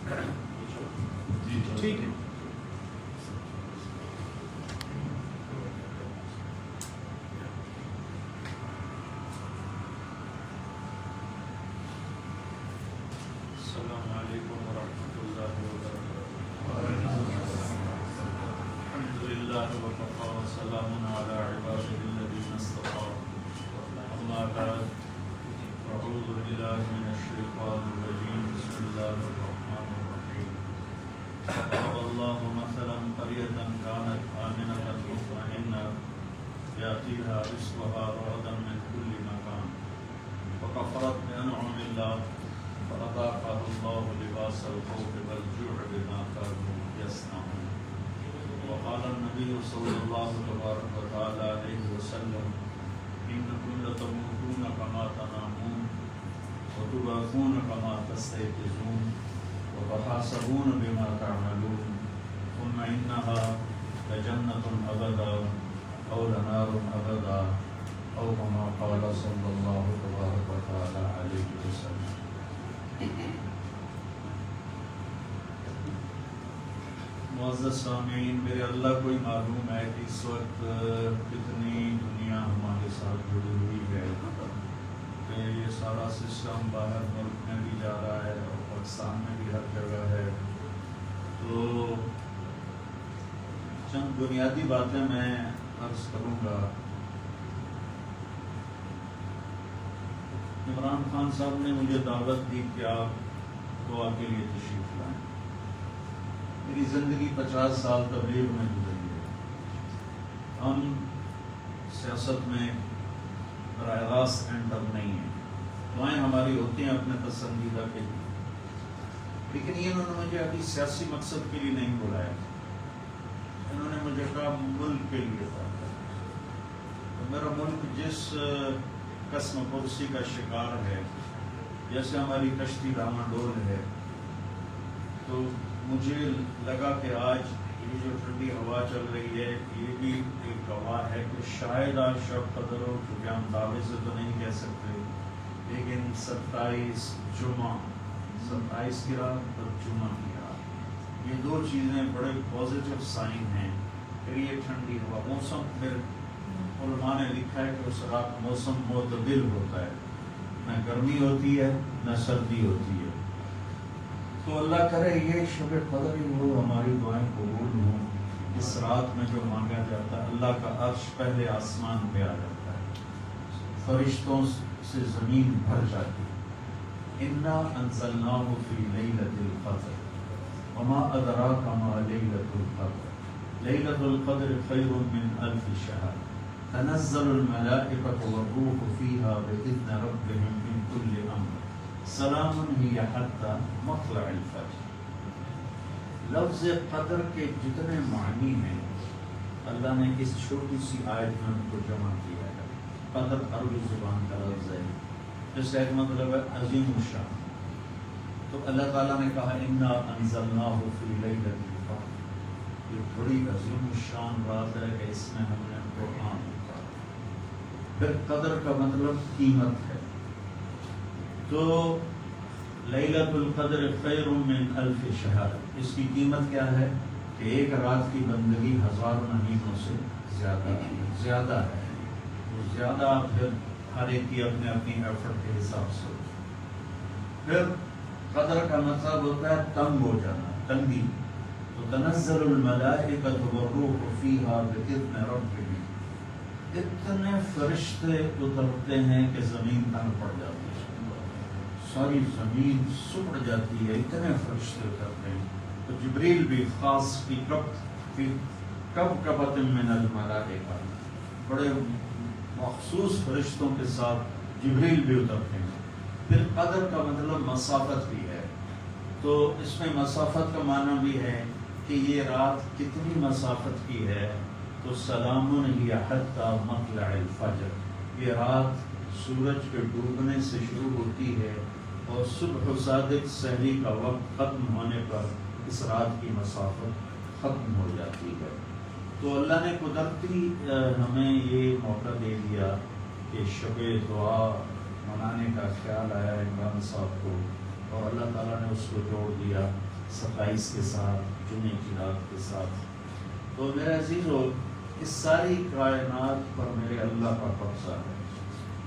ٹھیک ہے. السلام علیکم ورحمۃ اللہ وبرکاتہ. الحمد للہ وکفی وسلام علی عباده الذین اصطفی. اما بعد اعوذ باللہ من الشیطان الرجیم. بسم اللہ الرحمن الرحیم. ضرب اللہ مثلا قریۃ کانت آمنۃ مطمئنۃ یأتیہا رزقها رغدا من کل مکان فکفرت بانعم اللہ فأذاقها الله لباس الخوف والجوع بما كانوا يصنعون. وقال النبي صلى الله تبارك وتعالى عليه وسلم إنكم لتموتون كما تنامون وتبعثون كما تستيقظون وتحاسبون بما تعملون ثم إنها لجنة أبدا أو لنار أبدا أو كما قال صلى الله تبارك وتعالى عليه وسلم. معزز سامعین، میرے اللہ کو ہی معلوم ہے کہ اس وقت کتنی دنیا ہمارے ساتھ جڑی ہوئی ہے کہ یہ سارا سسٹم باہر ملک میں بھی جا رہا ہے اور پاکستان میں بھی ہر جگہ ہے. تو چند بنیادی باتیں میں عرض کروں گا. عمران خان صاحب نے مجھے دعوت دی کہ آپ دعا کے لیے تشریف لائیں. میری زندگی 50 سال تبلیغ میں گزری ہے. ہم سیاست میں براہ راست انٹر نہیں ہیں. دعائیں ہماری ہوتی ہیں اپنے پسندیدہ کے لیے، لیکن یہ انہوں نے مجھے ابھی سیاسی مقصد کے لیے نہیں بلایا. انہوں نے مجھے کہا ملک کے لیے بات کریں. میرا ملک جس قسم پرسی کا شکار ہے، جیسے ہماری کشتی ڈاما ڈول ہے، تو مجھے لگا کہ آج یہ جو ٹھنڈی ہوا چل رہی ہے یہ بھی ایک گواہ ہے کہ شاید آج شب قدر ہو، کیونکہ ہم دعوے سے تو نہیں کہہ سکتے، لیکن 27 جمعہ، 27 کی رات اور جمعہ کی رات، یہ دو چیزیں بڑے پازیٹیو سائن ہیں. پھر یہ ٹھنڈی ہوا، موسم، پھر علماء نے لکھا ہے کہ اس رات موسم معتدل ہوتا ہے، نہ گرمی ہوتی ہے نہ سردی ہوتی ہے. تو اللہ کرے یہ شب قدر ہی ہو، ہماری دعائیں قبول ہوں. اس رات میں جو مانگا جاتا ہے اللہ کا عرش پہلے آسمان پہ آ جاتا ہے، فرشتوں سے زمین بھر جاتی ہے. انا انزلناہ فی لیلۃ القدر وما ادراک ما لیلۃ القدر لیلۃ القدر خیر من الف شہر تنزل الملائکۃ والروح فیہا بإذن ربہم من کل امر سلام ہی حتی مطلع الفجر. لفظ قدر کے جتنے معنی ہیں اللہ نے اس چھوٹی سی آیت میں ان کو جمع کیا ہے. قدر عربی زبان کا لفظ ہے جس کا ایک مطلب ہے عظیم الشان. تو اللہ تعالیٰ نے کہا انا انزلناہ فی لیلۃ القدر، یہ بڑی عظیم الشان رات ہے کہ اس میں ہم نے قرآن اتارا. پھر قدر کا مطلب قیمت ہے. تو لیلۃ القدر خیر من الف شہر، اس کی قیمت کیا ہے کہ ایک رات کی بندگی 1000 مہینوں سے زیادہ ہے. وہ زیادہ پھر ہر ایک کی اپنے اپنی ایفرٹ کے حساب سے. پھر قدر کا مطلب ہوتا ہے تنگ ہو جانا، تنگی. تو تنزل الملائکۃ والروح فیہا بإذن ربہم، اتنے فرشتے اترتے ہیں کہ زمین تنگ پڑ جاتی ہے، ساری زمین سکڑ جاتی ہے، اتنے فرشتے اترتے ہیں. تو جبریل بھی خاص فی کبکبۃ من الملائکہ، بڑے مخصوص فرشتوں کے ساتھ جبریل بھی اترتے ہیں. پھر قدر کا مطلب مسافت بھی ہے. تو اس میں مسافت کا معنی بھی ہے کہ یہ رات کتنی مسافت کی ہے. تو سلام ہی حتی مطلع الفجر، یہ رات سورج کے ڈوبنے سے شروع ہوتی ہے اور صبح صادق سحری کا وقت ختم ہونے پر اس رات کی مسافت ختم ہو جاتی ہے. تو اللہ نے قدرتی ہمیں یہ موقع دے دیا کہ شب دعا منانے کا خیال آیا عمران صاحب کو، اور اللہ تعالیٰ نے اس کو جوڑ دیا. 27 کے ساتھ، جمعے کی رات کے ساتھ. تو میرے عزیزو، اس ساری کائنات پر میرے اللہ کا قبضہ ہے.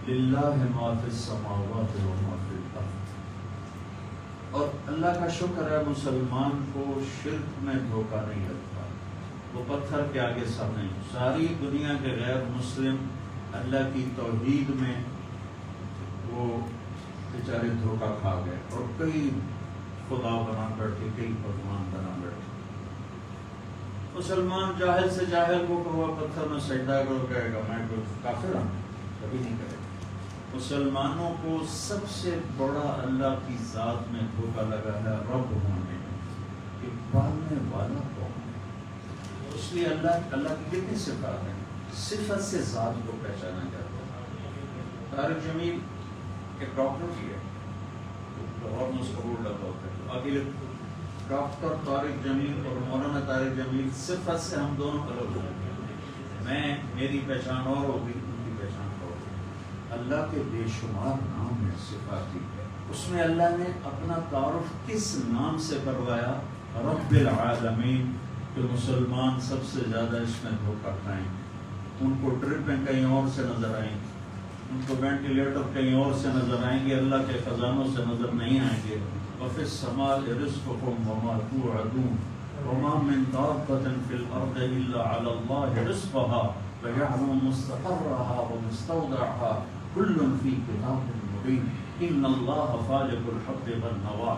للہ ما فی السماوات و ما فی الارض. اور اللہ کا شکر ہے مسلمان کو شرک میں دھوکہ نہیں لگتا، وہ پتھر کے آگے سر نہیں. ساری دنیا کے غیر مسلم اللہ کی توحید میں وہ بیچارے دھوکہ کھا گئے اور کئی خدا بنا بیٹھے، کئی پکوان بنا بیٹھے. مسلمان جاہل سے جاہل کو کہا پتھر میں سجدہ کرو، کہے گا میں کوئی کافر ہوں، کبھی نہیں کرے. مسلمانوں کو سب سے بڑا اللہ کی ذات میں دھوکہ لگا ہے رب ہونے کہ پالنے والا کون ہے. اس لیے اللہ کی کتنی صفات ہیں، صفت سے ذات کو پہچانا جاتا ہے. طارق جمیل ایک ڈاکٹر بھی ہے، لاہور میں اس کا بورڈ لگا ہوتا ہے. آگے ڈاکٹر طارق جمیل اور مولانا طارق جمیل صفت سے ہم دونوں الگ ہو گئے. میری پہچان اور ہوگی، ان کی پہچان اور ہوگی. اللہ کے بے شمار نام ہے، صفاتی. اس میں اللہ نے اپنا تعارف کس نام سے کروایا؟ رب العالمین. کہ مسلمان سب سے زیادہ اس میں دھوکہ کھائیں. ان کو ڈرپیں کہیں اور سے نظر آئیں گی، ان کو وینٹیلیٹر کہیں اور سے نظر آئیں گے، اللہ کے خزانوں سے نظر نہیں آئیں گے. وفی السماء رزقکم وما توعدون وما من دابة في الأرض إلا على الله رزقها ويعلم مستقرها ومستودعها كل في كتاب مبين إن الله فالق الحب والنوى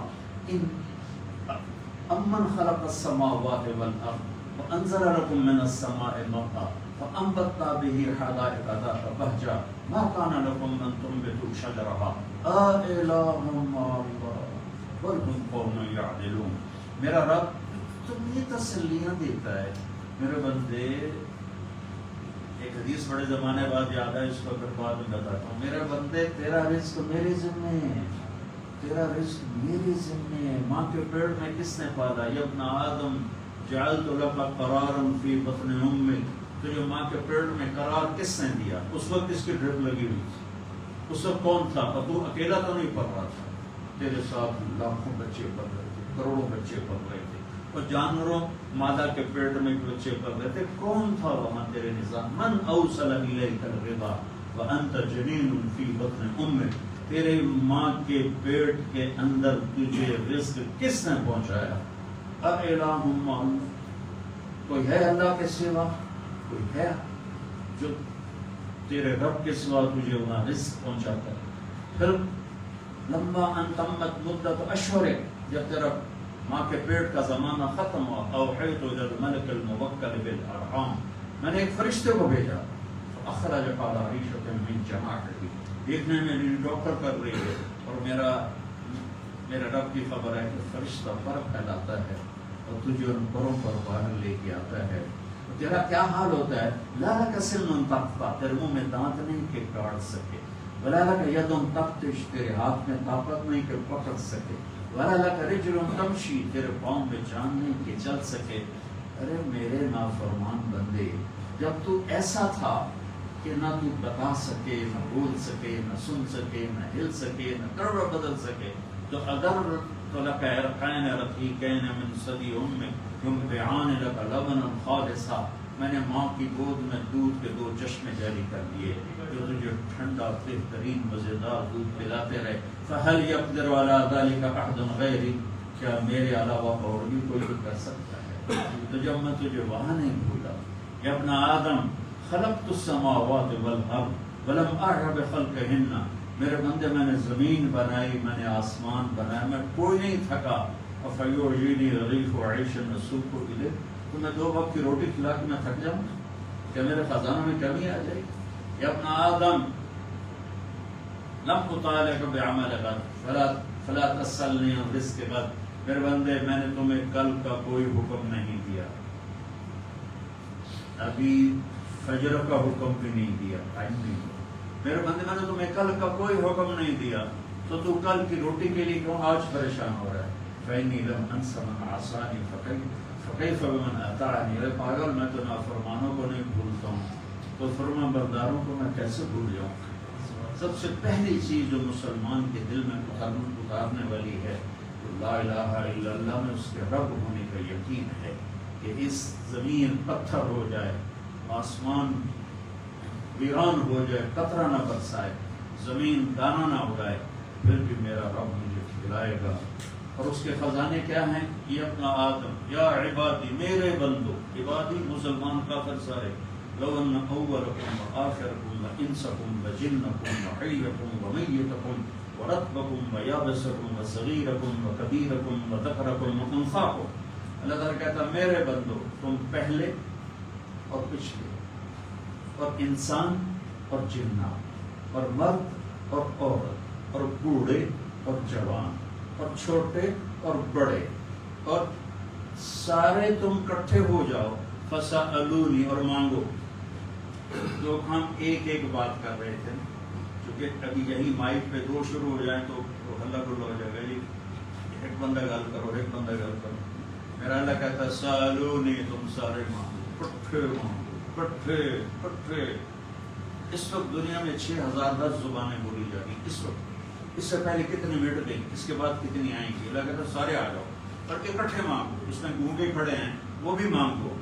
أمن خلق السماوات والأرض وأنزل لكم من السماء ماء فأنبتنا به حدائق ذات بهجة ما كان لكم أن تنبتوا شجرها أإله مع الله بل هم قوم يعدلون. میرا رب تم یہ تسلیاں دیتا ہے میرے بندے. ایک حدیث بڑے زمانے بعد یاد ہے، اس کو پھر بعد میں بتاتا ہوں. میرے بندے تیرا رزق میرے ذمے ہے، تیرا رزق میرے ذمے ہے. ماں کے پیٹ میں کس نے پالا؟ یا ابن آدم جعلت لك قرارا فی بطن امک. تجھے ماں کے پیٹ میں قرار کس نے دیا؟ اس وقت اس کی ڈرپ لگی ہوئی تھی. اس وقت کون تھا؟ اور تو اکیلا تو نہیں پڑھ رہا تھا، تیرے ساتھ لاکھوں بچے پڑھ رہے تھے، کروڑوں بچے پڑھ رہے تھے، اور جانوروں مادہ کے پیٹ میں بچے پڑھ رہے تھے. کون تھا وہاں تیرے نظام؟ من اوصل الیک الرضا وانت جنین فی بطن امک. تیرے ماں کے پیٹ کے اندر تجھے رزق کس نے پہنچایا؟ اِلٰہٌ مع اللہ. کوئی ہے اللہ کے سوا؟ کوئی ہے جو تیرے رب کے سوا تجھے وہاں رزق پہنچاتا ہے؟ پھر لما ان تمت مدت اشہر، جب تیرا ماں کے پیٹ کا زمانہ ختم ہوا، اوحیت الی الملک الموکل بالارحام، میں نے ایک فرشتے کو بھیجا. اخرج قال عیشۃ من جماعتی. دیکھنے میں ڈاکٹر کر رہی ہے اور میرا رب کی خبر ہے کہ فرشتہ فرق پھیلاتا ہے اور تجھے ان پروں پر باہر لے کے آتا ہے. تیرا کیا حال ہوتا ہے؟ لا لک سن تقطع، تیرے منہ میں دانت نہیں کہ کاٹ سکے. ولا لک ید تبطش، تیرے ہاتھ میں طاقت نہیں کہ پکڑ سکے. ولا لک رجل تمشی، تیرے پاؤں میں جان نہیں کہ چل سکے. ارے میرے نافرمان بندے، جب تو ایسا تھا کہ نہ تو بتا سکے، نہ بول سکے، نہ سن سکے، نہ ہل سکے، نہ کروڑ بدل سکے، تو اگر تو لک عرقین رقیقین من ثدی امک یمبعان لک لبنا خالصا، میں نے ماں کی گود میں دودھ کے 2 چشمے جاری کر دیے جو تجھے ٹھنڈا بہترین مزیدار دودھ پلاتے رہے. فہل یقدر علی ذلک احد غیری، کیا میرے علاوہ اور بھی کوئی کر سکتا ہے؟ تو جب میں تجھے وہاں نہیں بھولا. یا ابن آدم خلقت السماوات والارض ولم اعر بخلقہن، میرے بندے میں نے زمین بنائی، میں نے آسمان بنایا، میں کوئی نہیں تھکا. فیعجبنی رغیف عیش اسوق الیہ، تو میں 2 وقت کی روٹی کھلا کے میں تھک جاؤں؟ کیا میرے خزانوں میں کمی آ جائے گی؟ یا ابن آدم لم اطالعک بعمل غد فلا تسألنی عن رزق غد، میرے بندے میں نے تمہیں کل کا کوئی حکم نہیں دیا، ابھی فجر کا حکم بھی نہیں دیا، ٹائم نہیں دیا. میرے بندے میں نے تمہیں کل کا کوئی حکم نہیں دیا، تو کل کی روٹی کے لیے کیوں آج پریشان ہو رہا ہے؟ فإنی لم انس من عصانی فکیف بمن اطاعنی. ارے پاگل، میں تو نافرمانوں کو نہیں بھولتا ہوں، تو فرما برداروں کو میں کیسے بھول جاؤں؟ سب سے پہلی چیز جو مسلمان کے دل میں اتارنے والی ہے لا الہ الا اللہ میں اس کے رب ہونے کا یقین ہے کہ اس زمین پتھر ہو جائے، آسمان ویران ہو جائے، قطرہ نہ برسائے، زمین دانہ نہ اگائے، پھر بھی میرا رب مجھے کھلائے گا۔ اور اس کے خزانے کیا ہیں؟ یہ اپنا آدم، یا عبادی میرے بندو، عبادی مسلمان کافر سارے، لو ان اولکم وآخرکم وانسکم وجنکم وحیکم ومیتکم ورطبکم ویابسکم وصغیرکم وکبیرکم وذکرکم وانثاکم۔ اللہ تعالیٰ کہتا ہے میرے بندو، تم پہلے اور پچھلے اور انسان اور جنات اور مرد اور عورت اور بوڑھے اور جوان اور چھوٹے اور بڑے اور سارے تم کٹھے ہو جاؤ، فسألونی اور مانگو۔ لوگ ہم ایک ایک بات کر رہے تھے، کیونکہ ابھی یہی مائک پہ دو شروع ہو جائیں تو ہلہ گلا ہو جائے گا، جی ایک بندہ گل کرو، ایک بندہ گل کرو۔ میرا اللہ کہتا ہے سألونی، تم سارے مانگو، کٹھے مانگو، کٹھے کٹھے۔ اس وقت دنیا میں 6010 زبانیں بولی جا رہی اس وقت، اس سے پہلے کتنی مٹ گئی، اس کے بعد کتنی آئیں گی۔ اللہ کہتا ہے سارے آ جاؤ اور اکٹھے مانگو۔ اس میں گونگے کھڑے ہیں وہ بھی مانگو،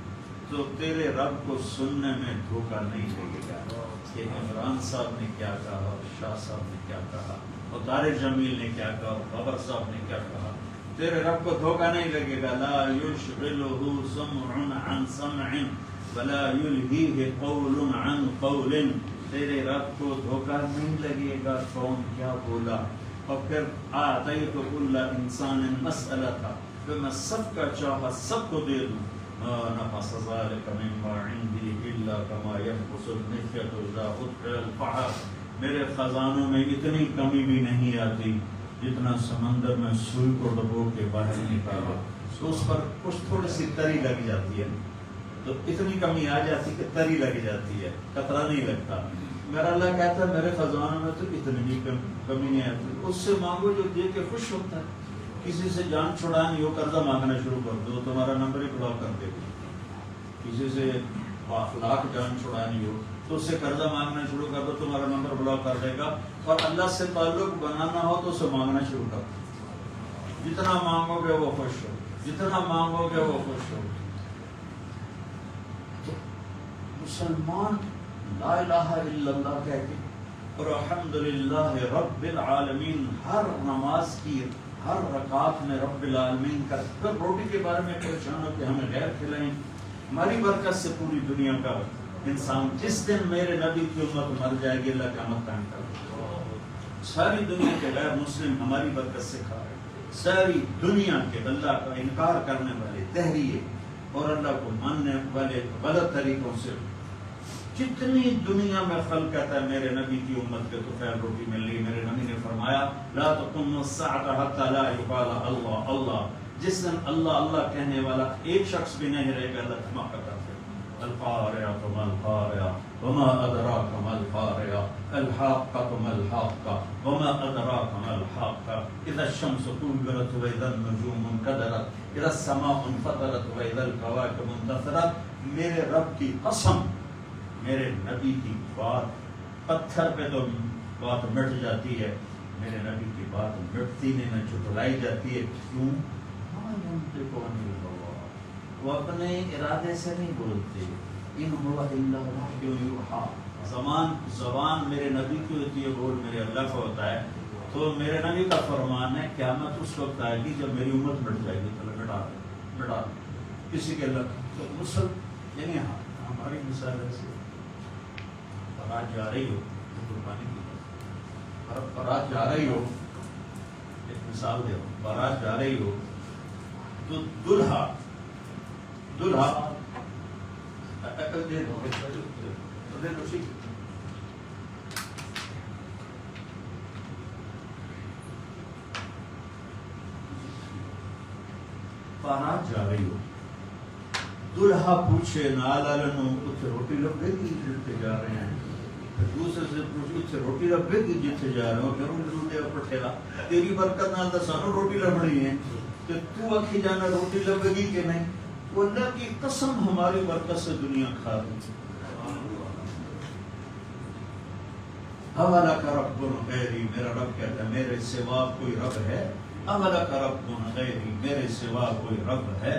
تو تیرے رب کو سننے میں دھوکہ نہیں لگے گا کہ عمران صاحب نے کیا کہا اور شاہ صاحب نے کیا کہا اور طارق جمیل نے کیا کہا اور بابر صاحب نے کیا کہا۔ تیرے رب کو دھوکہ نہیں لگے گا۔ لا یشغلہ سمع عن سمع ولا یلہیہ قول عن قول۔ تیرے رب کو دھوکہ نہیں لگے گا کون کیا بولا۔ اور پھر آتیت کل انسان مسئلۃ، پھر میں سب کا چاہا سب کو دے دوں۔ ما نقص ذلک مما عندی الا کما ينقص المخيط اذا ادخل البحر۔ میرے خزانوں میں اتنی کمی بھی نہیں آتی جتنا سمندر میں سوئی کو ڈبو کے باہر نکالا تو اس پر کچھ تھوڑی سی تری لگ جاتی ہے، تو اتنی کمی آ جاتی کہ تری لگ جاتی ہے، قطرہ نہیں لگتا۔ میرا اللہ کہتا ہے میرے خزانوں میں تو اتنی بھی کمی نہیں آتی۔ اس سے مانگو جو دے کے خوش ہوتا ہے۔ کسی سے جان چھڑانی ہو، قرضہ مانگنا شروع کر دو، تمہارا نمبر ہی بلاک کر دے گا۔ کسی سے لاکھ جان چھڑانی ہو تو اس سے قرضہ مانگنا شروع کر دو، تمہارا نمبر بلاک کر دے گا۔ اور اللہ سے تعلق بنانا ہو تو اسے مانگنا شروع کر دو۔ جتنا مانگو گے وہ خوش ہو، جتنا مانگو گے وہ خوش ہو۔ تو مسلمان لا الہ الا اللہ کہہ کے اور الحمدللہ رب العالمین ہر نماز کی ہر رکعت میں رب العالمین کا، پھر روٹی کے بارے میں پریشان ہو کہ ہمیں غیر کھلائیں، ہماری برکت سے پوری دنیا کا انسان، جس دن میرے نبی کی امت مر جائے گی اللہ قیامت قائم کر دے گا۔ ساری دنیا کے غیر مسلم ہماری برکت سے کھا رہے ہیں، ساری دنیا کے اللہ کا انکار کرنے والے دہریے اور اللہ کو ماننے والے غلط طریقوں سے، جتنی دنیا میں خلق کہتا ہے میرے نبی کی امت کے تو خیر روٹی مل رہی۔ میرے نبی نے فرمایا لا تقم الساعة حتى لا يقال اللہ اللہ، جس دن اللہ اللہ کہنے والا ایک شخص بھی نہیں رہے گا اللہ دھماکہ کرتے۔ القارعة ما القارعة وما أدراك ما القارعة الحاقة ما الحاقة وما أدراك ما الحاقة إذا الشمس كورت وإذا النجوم انكدرت إذا السماء انفطرت وإذا الكواكب انتثرت۔ میرے رب کی قسم، میرے نبی کی بات پتھر پہ تو بات مٹ جاتی ہے، میرے نبی کی بات مٹتی نہیں، نہ جھٹلائی جاتی ہے۔ کیوں؟ وہ اپنے ارادے سے نہیں بولتے، ان هو الا وحی یوحی۔ زبان میرے نبی کی ہوتی ہے، بول میرے اللہ کا ہوتا ہے۔ تو میرے نبی کا فرمان ہے قیامت اس وقت آئے گی جب میری امت مٹ جائے گی، تو مٹا کسی کے اللہ تو مسلم، یعنی ہماری مثال ایسی بارات جا رہی ہو، قربانی کی بارات جا رہی ہو، ایک مثال دے، بارات جا رہی ہو تو دلہا بارات جا رہی ہو، دلہا پوچھے نالالنو اتھے روٹی لبے گی جتھے جا رہے ہیں، دوسرے سے پوچھے اتھے روٹی لبے گی جتھے جا رہے ہو، پھر انہوں نے پٹھیلا تیری برکت نال دا سانو روٹی لبنی ہے کہ تو اکھی جانا روٹی لبے گی کہ نہیں۔ وہ اللہ کی قسم ہماری برکت سے دنیا کھا رہی۔ حوالہ کا رب غیری، میرا رب کہتا ہے میرے سوا کوئی رب ہے؟ اولک رب غیری، میرے سوا کوئی رب ہے؟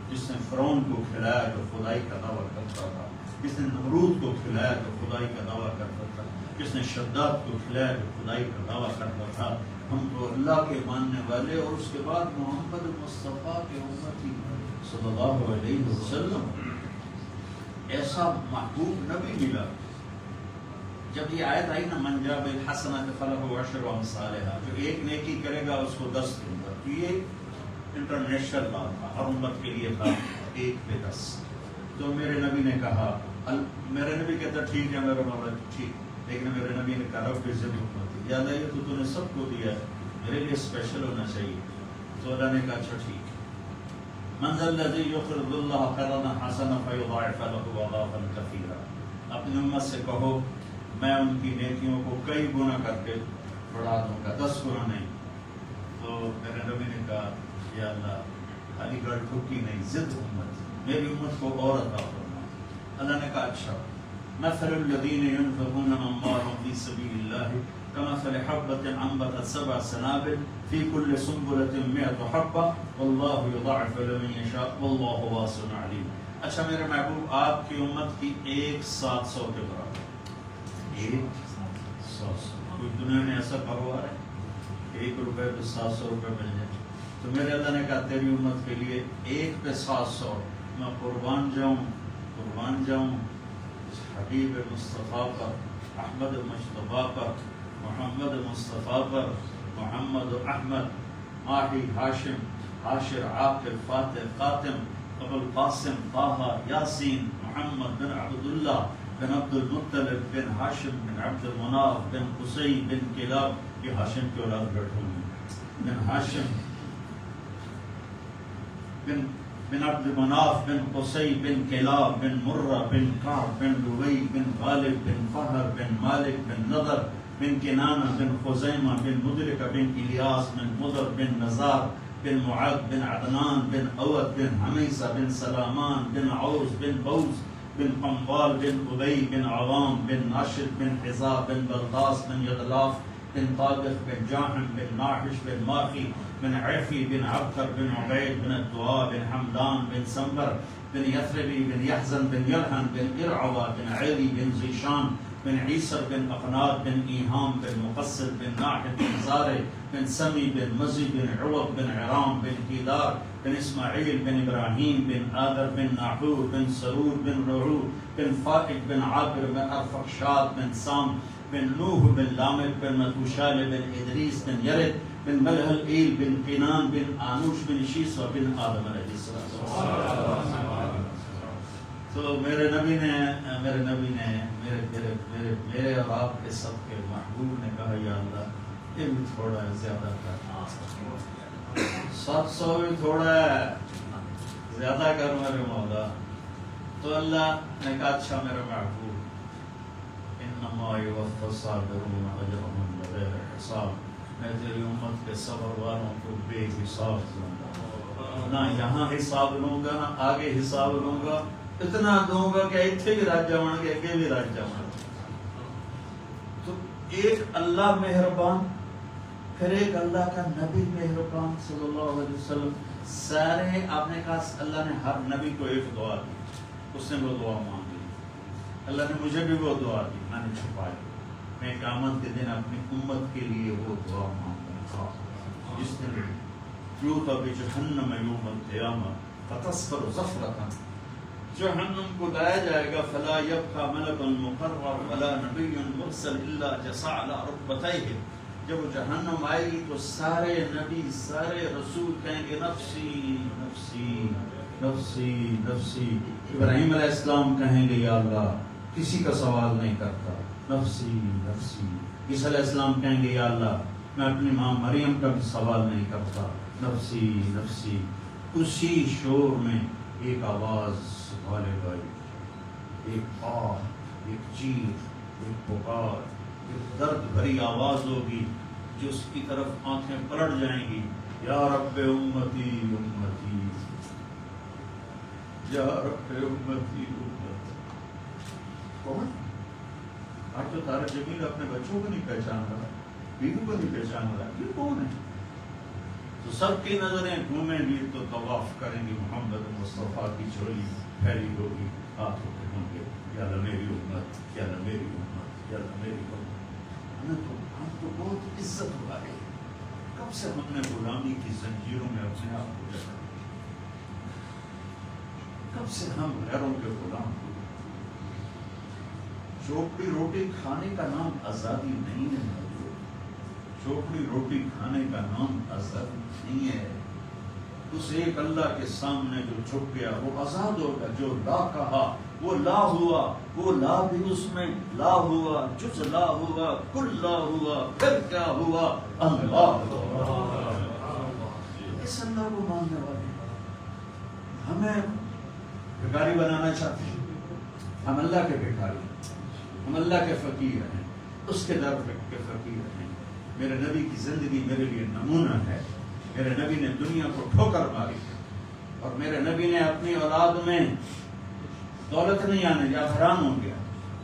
جس نے فرعون کو کھلایا تو خدائی کا دعویٰ کرتا تھا، جس نے نمرود کو کھلایا تو خدائی کا دعویٰ کرتا تھا، جس نے شداد کو کھلایا تو خدائی کا دعویٰ کرتا تھا۔ ہم تو اللہ کے ماننے والے اور اس کے بعد محمد مصطفیٰ کے امتی صلی اللہ علیہ وسلم، ایسا محبوب نبی ملا۔ جب یہ آیت آئی نا من جاء بالحسنۃ فلہ عشر امثالھا، جو ایک نیکی کرے گا اس کو 10 دوں گا، تو یہ انٹرنیشنل لا تھا، ہر امت کے لیے تھا 1 پہ 10۔ تو میرے نبی نے کہا، میرے نبی کہتا ٹھیک ہے میرا مولا ٹھیک، لیکن میرے نبی نے کہا رب ضد حکمت، یا اللہ یہ تو نے سب کو دیا ہے، میرے لیے اسپیشل ہونا چاہیے۔ تو اللہ نے کہا اچھا ٹھیک، من ذا الذی یقرض اللہ قرضا حسنا فیضاعف له اضعافا کثیرا، اپنی امت سے کہو میں ان کی نیکیوں کو کئی گنا کر کے بڑھا دوں گا، 10 گنا نہیں۔ تو میرے نبی نے کہا یا اللہ علی گڑھ ٹھکی نہیں، ضد امت، میری امت کو اور عطا فرما۔ اللہ نے کہا اچھا، مثل الذین ينفقون اموالهم فی سبیل اللہ کمثل حبۃ انبتت 7 سنابل فی کل سنبلۃ 100 حبۃ واللہ یضاعف لمن یشاء واللہ واسع علیم۔ اچھا میرے محبوب، آپ کی امت کی 1/700 کے برابر، 1/700۔ کوئی دنیا میں ایسا کاروبار ہے 1 روپے پہ 700 روپے مل جائے؟ تو میرے اللہ نے کہا تیری امت کے لیے 1 پہ 700، میں قربان جاؤں اس حبیب مصطفیٰ پر، احمد مصطفیٰ پر، محمد مصطفیٰ پر، محمد احمد ماہی ہاشم حاشر عاقب فاتح خاتم ابو القاسم طہ یاسین محمد بن عبداللہ بن عبد المطلب بن ہاشم بن عبد المناف بن قصی بن کلاب، یہ ہاشم کی اولاد بیٹھوں گی، بن ہاشم بن عبد مناف بن قصی بن کلاب بن مرہ بن کعب بن لؤی بن غالب بن فہر بن مالک بن نضر بن کنانہ بن خزیمہ بن مدرکہ بن الیاس بن مضر بن نزار بن معد بن عدنان بن عود بن حمیصہ بن سلامان بن عوز بن بوز بن قنبال بن ابی بن عوام بن ناشد بن حزاب بن بلطاس بن یغلاف بن طابخ بن جاحم بن ناحش بن ماخی بن عفی بن عبقر بن عبید بن الدعاء بن حمدان بن سنبر بن یثربی بن یحزن بن یلحن بن ارعوہ بن عیلی بن زیشان بن عیسر بن اقناد بن ایہام بن مقصد بن ناحد بن زارع بن سمی بن مزی بن عوض بن عرام بن کیدار بن اسماعیل بن ابراہیم بن آدر بن ناحور بن سرور بن رعو بن فائق بن عابر بن ارفخشاد بن سام بن نوح بن لامک بن متوشال بن ادریس بن یرد بن ملحل ایل بن قینان بن آنوش بن شیسہ بن آدم علیہ السلام۔ تو میرے نبی نے میرے اور آپ کے سب کے محبوب نے کہا یا اللہ یہ بھی تھوڑا ہے، زیادہ کر، 700 بھی تھوڑا ہے، زیادہ کر میرے مولا۔ تو اللہ نے کہا اچھا میرے محبوب، انما یوفی الصابرون اجرهم بغیر حساب، میں تیری امت کے صبر والوں کو بے حساب دوں گا، نہ یہاں حساب لوں گا نہ آگے حساب لوں گا، اتنا دوں گا کہ اتنے بھی راج جاؤں گے، اگے بھی راج جاؤں گے۔ تو ایک اللہ مہربان، پھر ایک اللہ کا نبی مہربان صلی اللہ علیہ وسلم، سارے آپ نے کہا اللہ نے ہر نبی کو ایک دعا دی، اس نے وہ دعا مانگی، اللہ نے مجھے بھی وہ دعا دی، میں نے چھپائی، میں قیامت کے دن اپنی امت کے لیے وہ دعا مانگوں گا، جس دن یوطا بجہنم یوم القیامہ فتصفر زفرۃ، جہنم کو لایا جائے گا، فلا یبقى ملک مقرب ولا نبی مرسل الا جثى على ركبتيه، جب وہ جہنم آئے گی تو سارے نبی سارے رسول کہیں گے نفسی نفسی نفسی نفسی، ابراہیم علیہ السلام کہیں گے یا اللہ کسی کا سوال نہیں کرتا، نفسی نفسی، عیسیٰ علیہ السلام کہیں گے یا اللہ میں اپنی ماں مریم کا بھی سوال نہیں کرتا، نفسی نفسی۔ اسی شور میں ایک آواز غالب آئی، ایک آہ، ایک چیخ، ایک پکار، ایک درد بھری آواز ہوگی جو اس کی طرف آنکھیں پلٹ جائیں گی، یا رب امتی امتی، یا رب امتی امتی۔ کون؟ آج تو طارق جمیل اپنے بچوں کو نہیں پہچان رہا، بیوی کو نہیں پہچان رہا، یہ کون ہے؟ تو سب کی نظریں گھومیں گی تو طواف کریں گی، محمد مصطفیٰ کی چولی پھیلی ہوگی، ہاتھ اٹھے ہوں گے، یا اللہ میری امت، یا اللہ میری امت، یا اللہ میری امت۔ ہم کو بہت عزت ہوا ہے، کب سے ہم نے غلامی کی زنجیروں میں اپنے آپ کو جکڑا، کب سے ہم غیروں کے غلام ہوئے۔ چوپڑی روٹی کھانے کا نام آزادی نہیں ہے، چوپڑی روٹی کھانے کا نام آزادی نہیں ہے۔ اس ایک اللہ کے سامنے جو چھپ گیا وہ آزاد ہوگا، جو لا کہا وہ لا ہوا، وہ لا بھی اس میں لا ہوا، جز لا ہوا، کل لا ہوا، پھر کیا ہوا؟ اللہ۔ اس اللہ کو ماننے والے ہمیں بھکاری بنانا چاہتے ہیں، ہم اللہ کے بھکاری، ہم اللہ کے فقیر ہیں، اس کے در کے فقیر ہیں۔ میرے نبی کی زندگی میرے لیے نمونہ ہے، میرے نبی نے دنیا کو ٹھوکر ماری اور میرے نبی نے اپنی اولاد میں دولت نہیں آنے دیا، حرام ہو گیا۔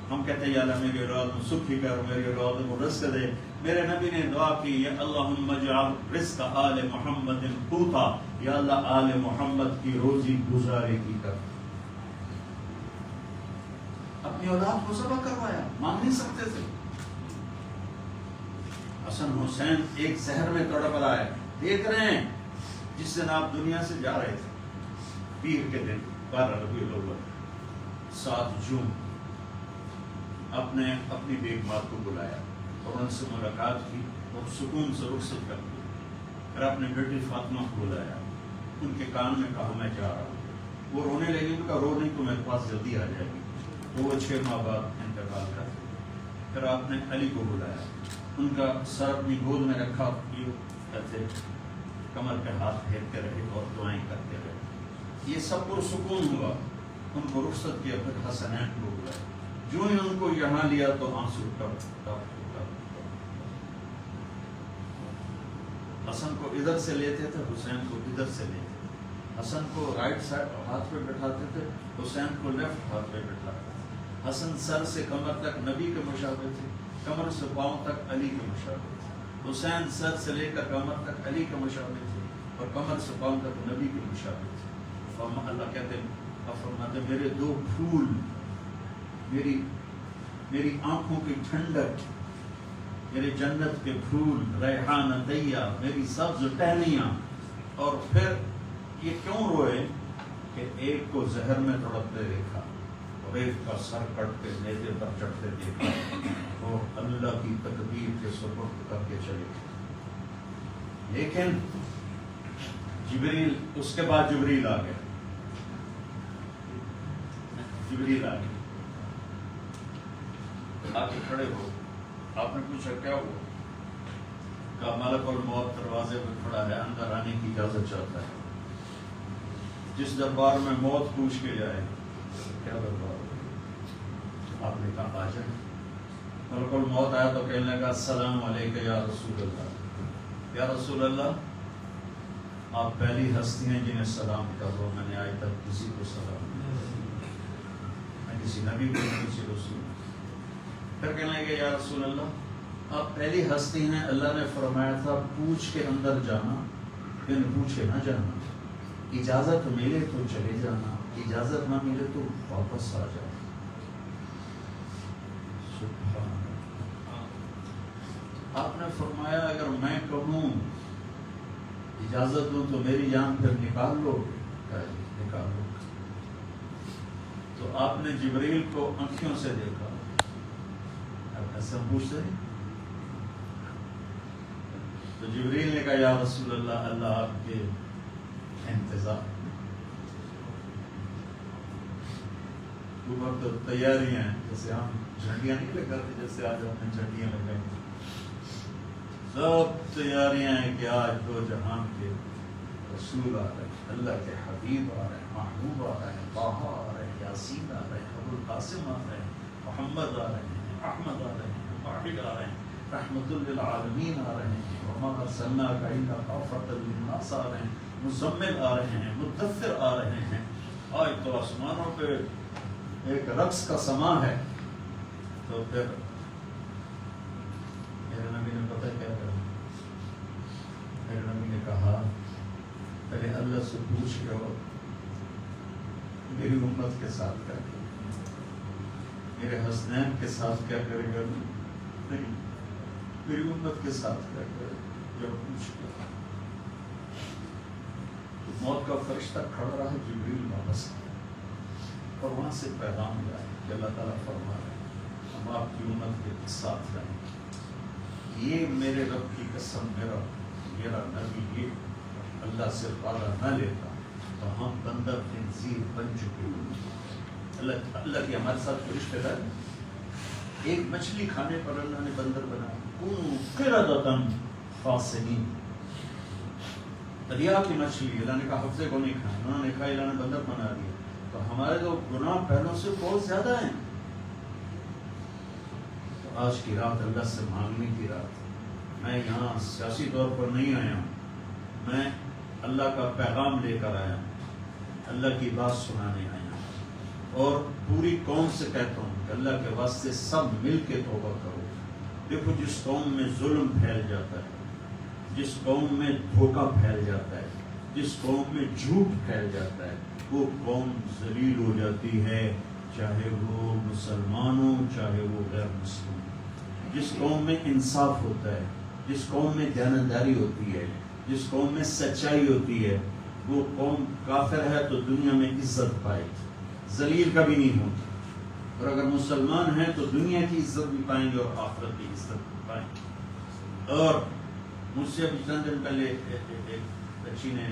ہم کہتے ہیں یا اللہ میری اولاد میں سکھ ہی کر، میری اولاد کو رزق دے۔ میرے نبی نے دعا کی یا اللہم اجعل رزق آل محمد قوتا، یا اللہ آل محمد کی روزی گزارے کی کر۔ اپنی اولاد کو ذبح کروایا، مانگ نہیں سکتے تھے۔ حسن حسین ایک زہر میں تڑپ رہا ہے، دیکھ رہے ہیں جس دن آپ دنیا سے جا رہے تھے، پیر کے دن 12 ربیع الاول 7 جون، اپنی بیگمات کو بلایا اور ان سے ملاقات کی اور سکون سے رخصت کر دی۔ پھر اپنے بیٹی فاطمہ کو بلایا، ان کے کان میں کہا میں جا رہا ہوں۔ وہ رونے لگی، ان کا رو نہیں تو میرے پاس جلدی آ جائے گی۔ تو وہ 6 ماہ بعد انتقال کر گئے۔ پھر آپ نے علی کو بلایا، ان کا سر اپنی گود میں رکھا، کہتے کمر پہ ہاتھ پھیرتے رہے اور دعائیں کرتے رہے۔ یہ سب پرسکون ہوا، ان کو رخصت کیا۔ پھر حسنین کو بلایا، جو ہی ان کو یہاں لیا تو آنسو ٹپ ٹپ ٹپ۔ حسن کو ادھر سے لیتے تھے، حسین کو ادھر سے لیتے تھے۔ حسن کو رائٹ سائڈ ہاتھ پہ بٹھاتے تھے، حسین کو لیفٹ ہاتھ پہ بٹھاتے تھے۔ حسن سر سے کمر تک نبی کے مشابہ تھے، کمر سے پاؤں تک علی کے مشابہ تھے۔ حسین سر سے لے کر کمر تک علی کے مشابہ تھے اور کمر سے پاؤں تک نبی کے مشابہ تھے۔ اللہ کہتے ہیں، فرماتے میرے 2 پھول، میری آنکھوں کی ٹھنڈک، میرے جنت کے پھول، ریحان دیا، میری سبز ٹہنیاں۔ اور پھر یہ کیوں روئے کہ ایک کو زہر میں تڑپتے دیکھا اور ایک کا سر کٹ کے نیزے پر چڑھتے دیکھا اور اللہ کی تقدیر کے سپرد کر کے چلے گئے۔ لیکن جبریل، اس کے بعد جبریل آ گیا، جبریل آ گیا، آ کے کھڑے ہو۔ آپ نے پوچھا کیا ہوا؟ کہا ملک الموت دروازے پہ کھڑا ہے، اندر آنے کی اجازت چاہتا ہے۔ جس دربار میں موت پوچھ کے جائے، کیا دربار؟ آپ نے کہا آ جائے۔ ملک الموت آیا تو کہنے لگا السلام علیکم یا رسول اللہ۔ یا رسول اللہ، آپ پہلی ہستی ہیں جنہیں سلام کر رہا ہوں، میں نے آج تک کسی کو سلام نہیں کیا، میں کسی نبی کو، کسی رسول۔ پھر کہنے لگے یا رسول اللہ، آپ پہلی ہستی ہیں، اللہ نے فرمایا تھا پوچھ کے اندر جانا، پھر پوچھے نہ جانا، اجازت ملے تو چلے جانا، اجازت نہ ملے تو واپس آ جانا۔ سبحان اللہ۔ آپ نے فرمایا اگر میں کہوں اجازت دوں تو میری جان پھر نکال لو گے؟ نکال لو۔ تو آپ نے جبریل کو آنکھوں سے دیکھا، ایسا پوچھتے ہیں تو جبریل نے کہا یا رسول اللہ، اللہ آپ کے انتظار، اوپر تو تیاریاں ہیں، جیسے ہم جھنڈیاں نہیں لگاتے، جیسے آج ہم نے جھنڈیاں لگائی، سب تیاریاں ہیں کہ آج 2 جہان کے رسول آ رہے ہیں، اللہ کے حبیب آ رہے ہیں، محبوب آ رہے ہیں، طٰہٰ آ رہے ہیں، یاسین آ رہے ہیں، ابوالقاسم آ رہے ہیں، محمد آ رہے ہیں، احمد آ رہے ہیں، واحد آ رہے ہیں، رحمت للعالمین آ رہے ہیں، وما ارسلناک الا کافۃ للناس آ رہے ہیں، مزمل آ رہے ہیں، مدثر آ رہے ہیں۔ آج تو آسمانوں پہ ایک رقص کا سما ہے۔ تو پھر میرے نبی نے پتہ کیا کرا؟ میرے نبی نے کہا پہلے اللہ سے پوچھ کے ہو میری امت کے ساتھ کیا کرے، میرے حسنین کے ساتھ کیا کرے گا، نہیں میری امت کے ساتھ کیا کرے. جب پوچھ لیا تو موت کا فرشتہ کھڑا رہا، جبریل واپس آیا اور وہاں سے پیغام لایا کہ اللہ تعالیٰ فرما رہے ہیں ہم آپ کی امت کے ساتھ رہیں گے. یہ میرے رب کی قسم، میرا نبی یہ اللہ سے وعدہ نہ لیتا تو ہم بندر خنزیر بن چکے ہیں. اللہ کی ہمارے ساتھ کوئی رشتے دار نہیں. ایک مچھلی کھانے پر اللہ نے بندر بنایا، قردۃ خاسئین. دریا کی مچھلی اللہ نے کہا ہفتے کو نہیں کھانا، انہوں نے کہا اللہ نے بندر بنا دیا. تو ہمارے تو گناہ پہلوں سے بہت زیادہ ہیں. تو آج کی رات اللہ سے مانگنے کی رات. میں یہاں سیاسی طور پر نہیں آیا ہوں، میں اللہ کا پیغام لے کر آیا ہوں، اللہ کی بات سنانے آیا ہوں. اور پوری قوم سے کہتا ہوں کہ اللہ کے واسطے سب مل کے توبہ کرو. دیکھو جس قوم میں ظلم پھیل جاتا ہے، جس قوم میں دھوکہ پھیل جاتا ہے، جس قوم میں جھوٹ پھیل جاتا ہے، وہ قوم ذلیل ہو جاتی ہے، چاہے وہ مسلمان ہو چاہے وہ غیر مسلم. جس قوم میں انصاف ہوتا ہے، جس قوم میں دیانتداری ہوتی ہے، جس قوم میں سچائی ہوتی ہے، وہ قوم کافر ہے تو دنیا میں عزت پائے گی، ذلیل کبھی نہیں ہوتی. اور اگر مسلمان ہیں تو دنیا کی عزت بھی پائیں گے اور آخرت کی عزت بھی پائیں گے. اور مجھ سے ابھی چند دن پہلے ایک بچی نے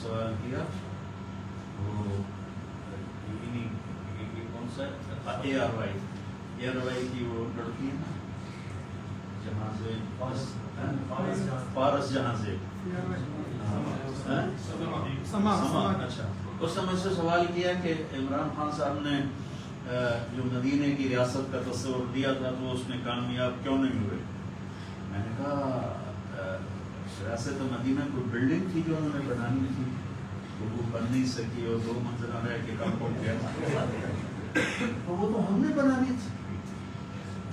سوال کیا، وہ کون سا اے آر وائی کی وہ لڑکی ہے نا جہاں سے فارس، جہاں سے اچھا، اس نے مجھ سے سوال کیا کہ عمران خان صاحب نے جو مدینے کی ریاست کا تصور دیا تھا تو اس میں کامیاب کیوں نہیں ہوئے. میں نے کہا ریاست مدینہ کوئی بلڈنگ تھی جو انہوں نے بنانی تھی تو وہ بن نہیں سکی اور 2 منزلہ رہ کے کام ہو گیا. تو وہ تو ہم نے بنانی تھی.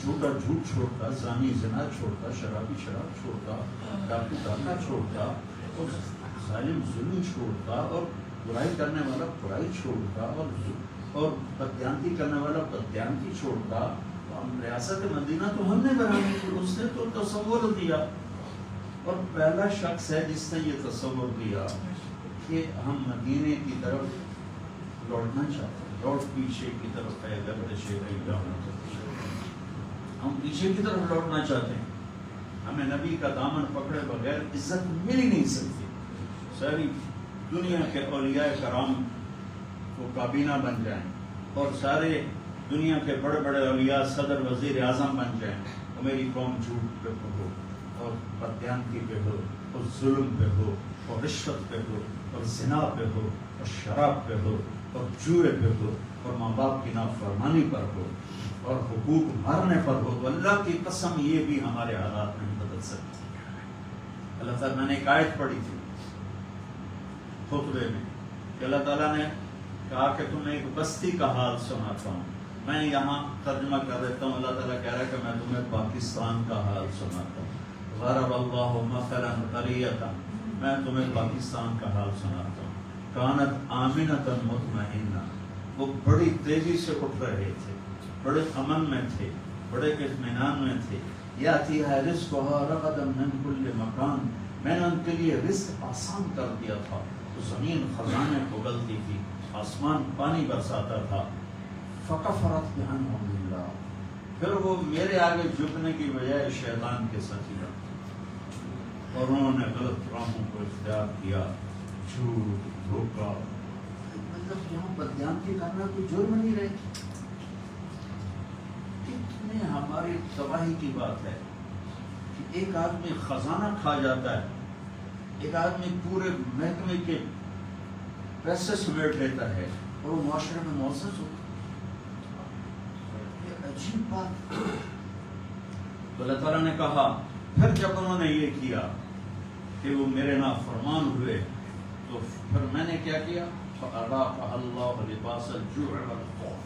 جھوٹا جھوٹ چھوڑتا، زانی زنا چھوڑتا، شرابی شراب چھوڑتا، ڈاکو ڈاکہ چھوڑتا، اور ظالم ظلم چھوڑتا، اور برائی کرنے والا برائی چھوڑتا، اور بددیانتی کرنے والا بددیانتی چھوڑتا. ریاست مدینہ تو ہم نے بنانی تھی، اس نے تو تصور دیا. اور پہلا شخص ہے جس نے یہ تصور دیا کہ ہم مدینے کی طرف لوٹنا چاہتے ہیں. لوٹ پیچھے کی طرف ہے، ہم پیچھے کی طرف لوٹنا چاہتے ہیں. ہمیں نبی کا دامن پکڑے بغیر عزت مل ہی نہیں سکتی. ساری دنیا کے اولیاء کرام کو کابینہ بن جائیں اور سارے دنیا کے بڑے بڑے اولیاء صدر وزیر اعظم بن جائیں اور میری قوم جھوٹ پہ ہو اور بددیانتی پہ ہو اور ظلم پہ ہو اور رشوت پہ ہو اور زنا پہ ہو اور شراب پہ ہو اور جوئے پہ ہو اور ماں باپ کی نافرمانی پر ہو اور حقوق مارنے پر ہو. تو اللہ کی قسم یہ بھی ہمارے حالات نہیں بدل سکتے. اللہ تعالیٰ، میں نے ایک آیت پڑھی تھی خطبے میں کہ اللہ تعالیٰ نے کہا کہ تمہیں ایک بستی کا حال سناتا ہوں. میں یہاں ترجمہ کر دیتا ہوں. اللہ تعالیٰ کہہ رہا ہے کہ میں تمہیں پاکستان کا حال سناتا ہوں. ضرب اللہ مثلا قریۃ، میں تمہیں پاکستان کا حال سناتا ہوں. کانت آمنۃ مطمئنہ، وہ بڑی تیزی سے اٹھ رہے تھے، بڑے امن میں تھے، بڑے اطمینان میں تھے. یاتیھا رزقھا رغدا من کل مکان، میں نے ان کے لیے رزق آسان کر دیا تھا. تو زمین خزانے اگلتی تھی، آسمان پانی برساتا تھا. فکفرت بانعم اللہ، پھر وہ میرے آگے جھکنے کی بجائے شیطان کے ساتھ ہی رہتے اور انہوں نے غلط راہوں کو اختیار کیا، جھوٹ دھوکہ. مطلب یہاں بددیانتی کرنا کوئی جرم نہیں رہے. کتنے ہماری تباہی کی بات ہے کہ ایک آدمی خزانہ کھا جاتا ہے، ایک آدمی پورے محکمے کے پیسے سمیٹ لیتا ہے اور وہ معاشرے میں معزز ہوتا ہے. یہ عجیب بات. تو اللہ تعالیٰ نے کہا پھر جب انہوں نے یہ کیا کہ وہ میرے نافرمان ہوئے تو پھر میں نے کیا کیا؟ فَأَذَاقَهَا اللَّهُ لِبَاسَ الْجُوعِ وَالْخَوْفِ،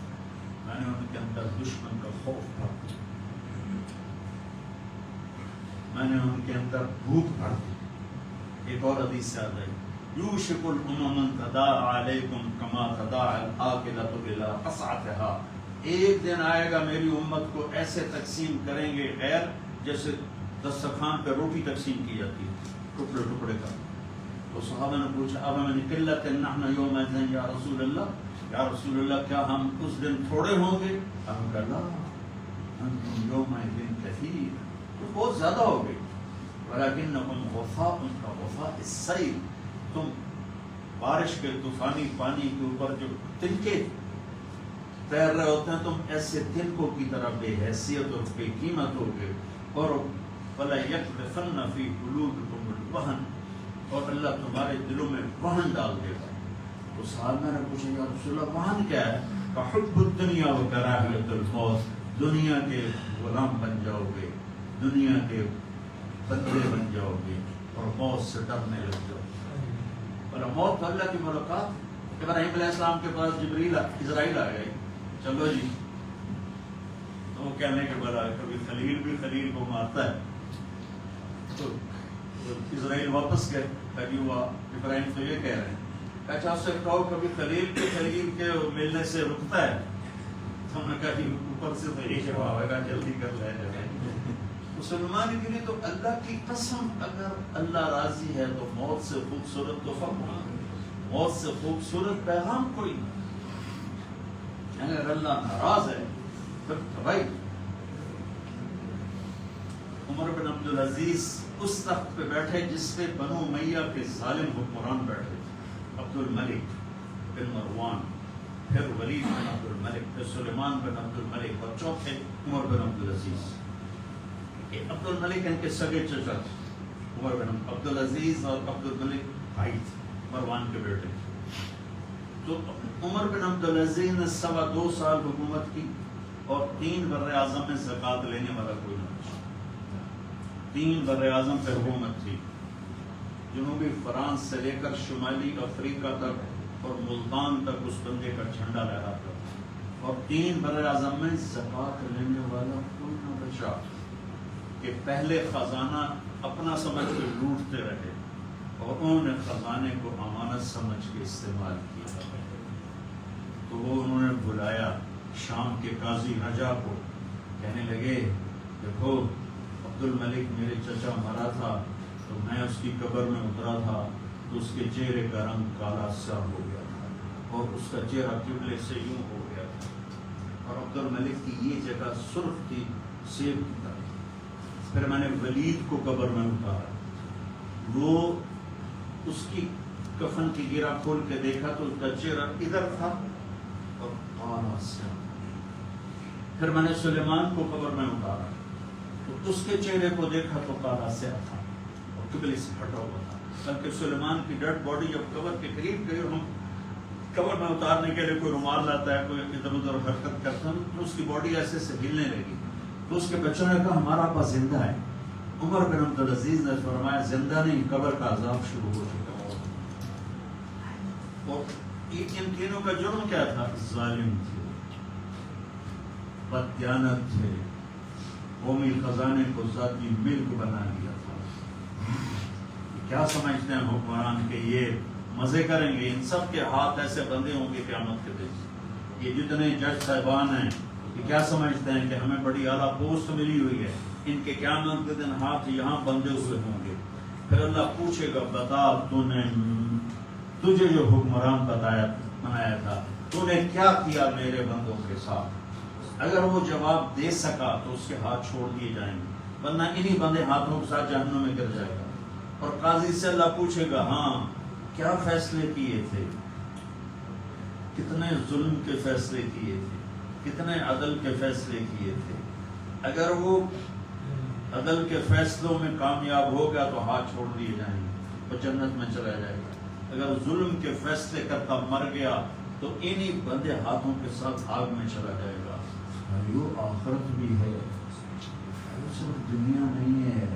میں نے ان کے اندر دشمن کا خوف بھر دیا، میں نے ان کے اندر بھوک بھر دی. ایک اور حدیث سے آتا ہے یوشک الامم ان تداعى علیکم کما تداعى الآکلۃ الی قصعتها، ایک دن آئے گا میری امت کو ایسے تقسیم کریں گے غیر جیسے دسترخوان پہ روٹی تقسیم کی جاتی ہے ٹکڑے ٹکڑے کا. تو صحابہ نے پوچھا اب من قلت نحن یومئذ یا رسول اللہ، یا رسول اللہ کیا ہم اس دن تھوڑے ہوں گے؟ ہم کہا لا انتم یومئذ کثیر، تو بہت زیادہ ہو گئے. ولکنکم غثاء کغثاء السیل، تم بارش کے طوفانی پانی کے اوپر جو تنکے تیر رہے ہوتے ہیں تم ایسے تنکوں کی طرح بے حیثیت اور بے قیمت ہو گئے. اور فلا یقذفن فی قلوبکم الوہن، اور اللہ تمہارے دلوں میں وہن ڈال دے گا. تو صحابہ نے پوچھا یا رسول اللہ وہن کیا ہے؟ فحب الدنیا و کراہیت الموت، دنیا کے غلام بن جاؤ گے، دنیا کے بندے بن جاؤ گے اور موت سے ڈرنے لگ جاؤ. اور موت اللہ کی ملاقات. ابراہیم علیہ السلام کے پاس اسرائیل آ گئے، چلو جی. تو وہ کہنے کے بعد کبھی خلیل بھی خلیل کو مارتا ہے. تو اسرائیل واپس گئے، کبھی ہوا ابراہیم تو یہ کہہ رہے ہیں اچھا اس سے کہو کبھی خلیل کے ملنے سے رکتا ہے. تو ہم نے کہا کہ اوپر سے تو یہ جواب ہے جلدی کر لے جائے. مسلمان کے لیے تو اللہ کی قسم اگر اللہ راضی ہے تو موت سے خوبصورت تو موت سے خوبصورت پیغام کوئی نہیں. اگر اللہ ناراض ہے پھر بھائی عمر بن عبدالعزیز اس تخت پہ بیٹھے جس پہ بنو امیہ کے ظالم حکمران بیٹھے تھے، عبد الملک بن مروان، پھر ولید بن عبد الملک، پھر سلیمان بن عبد الملک، اور چوتھے عمر بن عبدالعزیز. عبد الملک ان کے سگے چچا تھے، عمر بن عبدالعزیز اور عبد الملک بھائی تھے، مروان کے بیٹے. تو عمر بن عبدالعزیز نے 2.25 سال حکومت کی اور 3 بر اعظم میں زکوٰۃ لینے والا کوئی نہ تھا. 3 بر اعظم پہ حکومت تھی، جنوبی فرانس سے لے کر شمالی افریقہ تک اور ملتان تک اس بندے کا جھنڈا لہراتا تھا. اور 3 بر اعظم میں زکوٰۃ لینے والا کوئی نہ بچا کہ پہلے خزانہ اپنا سمجھ کے لوٹتے رہے اور انہوں نے خزانے کو امانت سمجھ کے استعمال کیا. تو وہ انہوں نے بلایا شام کے قاضی رجا کو، کہنے لگے دیکھو عبد الملک میرے چچا مرا تھا تو میں اس کی قبر میں اترا تھا تو اس کے چہرے کا رنگ کالا سیاہ ہو گیا تھا اور اس کا چہرہ قبلے سے یوں ہو گیا تھا اور عبد الملک کی یہ جگہ سرخ تھی سیب کی طرح. پھر میں نے ولید کو قبر میں اتارا، وہ اس کی کفن کی گرہ کھول کے دیکھا تو اس کا چہرہ ادھر تھا اور کالا سیاہ. پھر میں نے سلیمان کو قبر میں اتارا تو اس کے چہرے کو دیکھا تو کالا سیاہ تھا اور قبلے سے ہٹا ہوا تھا. بلکہ سلیمان کی ڈیڈ باڈی جب قبر کے قریب گئی اور ہم قبر میں اتارنے کے لیے کوئی رومال لاتا ہے، کوئی ادھر ادھر حرکت کرتا ہے تو اس کی باڈی ایسے سے ہلنے لگی. تو اس کے بچوں نے کہا ہمارا ابا زندہ ہے. عمر بن عبدالعزیز نے فرمایا زندہ نہیں، قبر کا عذاب شروع ہو چکا. اور ان تینوں کا جرم کیا تھا؟ ظالم تھے، بددیانت تھے، قومی خزانے کو ذاتی ملک بنا لیا تھا. کیا سمجھتے ہیں حکمران کہ یہ مزے کریں گے؟ ان سب کے ہاتھ ایسے بندے ہوں گے قیامت کے دن. یہ جتنے جج صاحبان ہیں یہ کیا سمجھتے ہیں کہ ہمیں بڑی اعلیٰ پوسٹ ملی ہوئی ہے؟ ان کے قیامت کے دن ہاتھ یہاں بندے ہوئے ہوں گے. پھر اللہ پوچھے گا بتا تجھے جو حکمران بنایا تھا تو نے کیا کیا میرے بندوں کے ساتھ؟ اگر وہ جواب دے سکا تو اس کے ہاتھ چھوڑ دیے جائیں گے، ورنہ انہی بندے ہاتھوں کے ساتھ جہنم میں گر جائے گا. اور قاضی سے اللہ پوچھے گا ہاں کیا فیصلے کیے تھے، کتنے ظلم کے فیصلے کیے تھے، کتنے عدل کے فیصلے کیے تھے. اگر وہ عدل کے فیصلوں میں کامیاب ہو گیا تو ہاتھ چھوڑ دیے جائیں گے، وہ جنت میں چلا جائے گا. اگر ظلم کے فیصلے کرتا مر گیا تو انہی بندے ہاتھوں کے ساتھ آگ میں چلا جائے گا. آخرت بھی ہے، صرف دنیا نہیں ہے،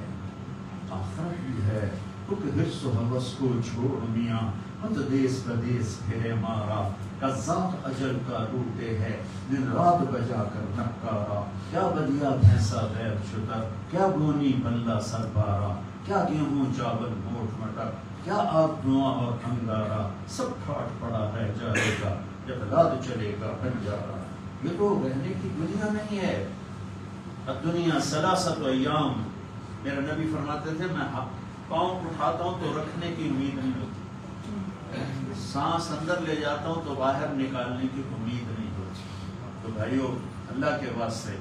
آخرت بھی ہے. حرص و حوث کو چھوڑ میاں مت دیس بدیس پھرے مارا، قذاق اجل کا روٹے ہے دن رات بجا کر نکارا. کیا بدیا بھینسا غیر شتر، کیا بونی بلہ سر بارا، کیا گیہوں چاول موٹ مٹر، کیا آگ دھواں اور انگارا سب پھاٹ پڑا ہے جائے گا، جب رات چلے گا بنجارا۔ یہ تو رہنے کی دنیا نہیں ہے۔ دنیا ثلاثت ایام، میرے نبی فرماتے تھے میں پاؤں اٹھاتا ہوں تو رکھنے کی امید نہیں ہوتی، سانس اندر لے جاتا ہوں تو باہر نکالنے کی امید نہیں ہوتی۔ تو بھائیو اللہ کے واسطے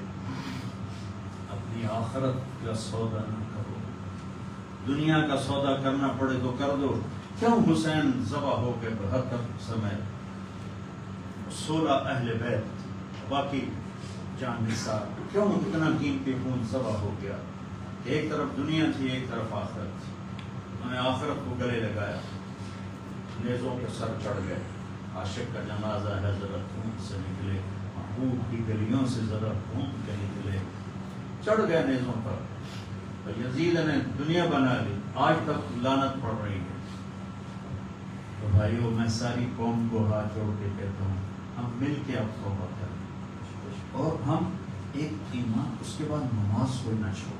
اپنی آخرت کا سودا نہ کرو، دنیا کا سودا کرنا پڑے تو کر دو۔ کیوں حسین ذبح ہو کے 72 سمے 16 اہل بیت باقی جان نثار، کیوں اتنا قیمتی خون ذبح ہو گیا؟ ایک طرف دنیا تھی، ایک طرف آخرت تھی۔ انہوں نے آخرت کو گلے لگایا، نیزوں کے سر چڑھ گئے۔ عاشق کا جنازہ ہے ذرا خون سے نکلے، محبوب کی گلیوں سے ذرا خون کے نکلے، چڑھ گئے نیزوں پر۔ تو یزید نے دنیا بنا لی، آج تک لعنت پڑ رہی ہے۔ تو بھائیو میں ساری قوم کو ہاتھ جوڑ کے کہتا ہوں، ہم مل کے اب توبہ کریں اور ہم ایک ایمان، اس کے بعد نماز کو نہ چھوڑیں،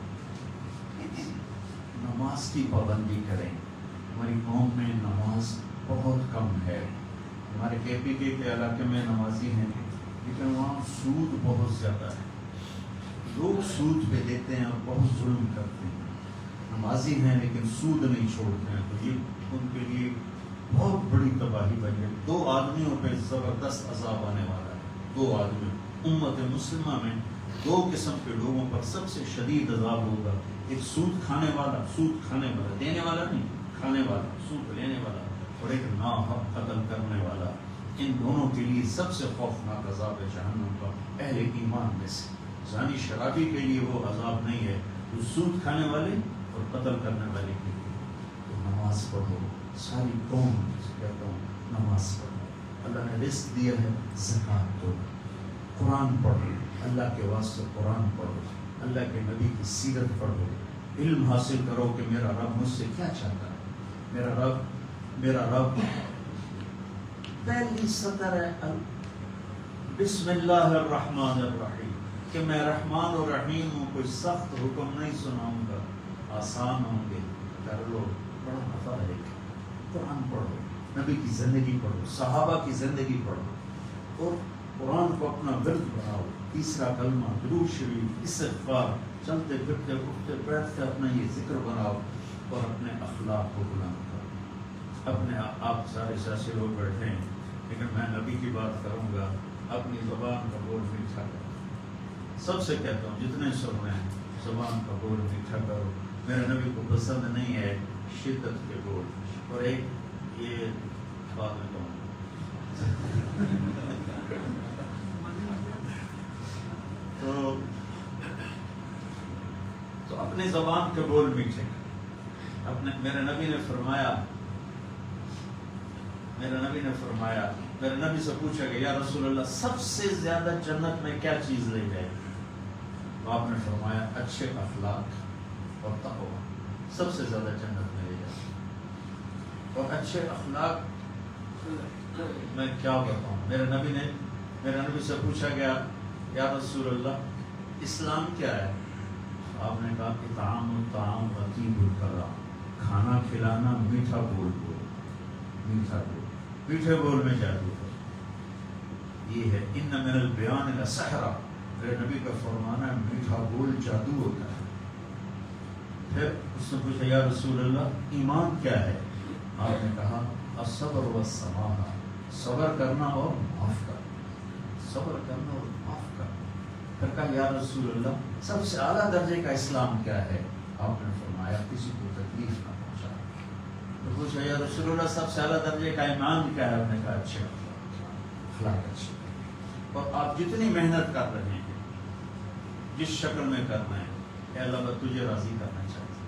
نماز کی پابندی کریں۔ ہماری قوم میں نماز بہت کم ہے۔ ہمارے کے پی کے علاقے میں نمازی ہیں لیکن وہاں سود بہت زیادہ ہے، لوگ سود پہ دیتے ہیں اور بہت ظلم کرتے ہیں۔ نمازی ہیں لیکن سود نہیں چھوڑتے ہیں، تو یہ ان کے لیے بہت بڑی تباہی بن گئی۔ 2 آدمیوں پہ زبردست عذاب آنے والا ہے، 2 آدمی۔ امت مسلمہ میں 2 قسم کے لوگوں پر سب سے شدید عذاب ہوگا، ایک سود کھانے والا، سود کھانے والا، دینے والا نہیں، کھانے والا، سود لینے والا، اور ایک ناحق قتل کرنے والا۔ ان دونوں کے لیے سب سے خوفناک عذاب ہے جہنم کا، اہل ایمان میں سے۔ زانی شرابی کے لیے وہ عذاب نہیں ہے جو سود کھانے والے اور قتل کرنے والے کے لیے۔ تو نماز پڑھو، ساری قوم سے کہتا ہوں نماز پڑھو۔ اللہ نے رزق دیا ہے، زکوٰۃ دو، قرآن پڑھو، اللہ کے واسطے قرآن پڑھو، اللہ کے نبی کی سیرت پڑھو، علم حاصل کرو کہ میرا رب مجھ سے کیا چاہتا ہے۔ میرا رب پہلی سطر ہے بسم اللہ الرحمن الرحیم، کہ میں رحمان اور رحیم ہوں، کوئی سخت حکم نہیں سناؤں گا، آسان ہوں گے، کر لو، بڑا نفع ہے۔ قرآن پڑھو، نبی کی زندگی پڑھو، صحابہ کی زندگی پڑھو، اور قرآن کو اپنا ورد بناؤ۔ تیسرا کلمہ، درود شریف، استغفار، چلتے پھرتے اٹھتے بیٹھتے اپنا یہ ذکر بناؤ، اور اپنے اخلاق کو بلند کرو۔ اپنے آپ سارے سیاسے لوگ بیٹھے ہیں لیکن میں نبی کی بات کروں گا، اپنی زبان کا بول میٹھا کرو۔ سب سے کہتا ہوں جتنے سن رہے ہیں، زبان کا بول میٹھا کرو۔ میرے نبی کو پسند نہیں ہے شدت کے بول، اور ایک یہ بات میں کہوں تو اپنی زبان کے بول میٹھے۔ میرے نبی نے فرمایا، میرے نبی سے پوچھا کہ یا رسول اللہ سب سے زیادہ جنت میں کیا چیز لے جائے؟ تو آپ نے فرمایا اچھے اخلاق اور تقویٰ سب سے زیادہ جنت میں لے جائے۔ اور اچھے اخلاق میں کیا بتاؤں؟ میرے نبی سے پوچھا گیا یا رسول اللہ اسلام کیا ہے؟ آپ نے کہا اطعام الطعام وطیب الکلام، کھانا کھلانا، میٹھا بول بول، میٹھا بول، میٹھے بول میں جادو ہے۔ یہ ہے ان من البیان لسحرا، میرے نبی کا فرمانا ہے میٹھا بول جادو ہوتا ہے۔ پھر اس نے پوچھا یا رسول اللہ ایمان کیا ہے؟ آپ نے کہا الصبر والسماحہ، صبر کرنا اور معاف کرنا، صبر کرنا اور معاف کرنا۔ پھر کہا یا رسول اللہ سب سے اعلیٰ درجے کا اسلام کیا ہے؟ آپ نے فرمایا کسی کو تکلیف نہ پہنچانا۔ تو پوچھا یا رسول اللہ سب سے اعلیٰ درجے کا ایمان کیا ہے؟ آپ نے کہا اچھے اخلاق اچھے۔ اور آپ جتنی محنت کر رہے ہیں، جس شکل میں کر رہے ہیں، اے اللہ میں تجھے راضی کرنا چاہتا ہوں،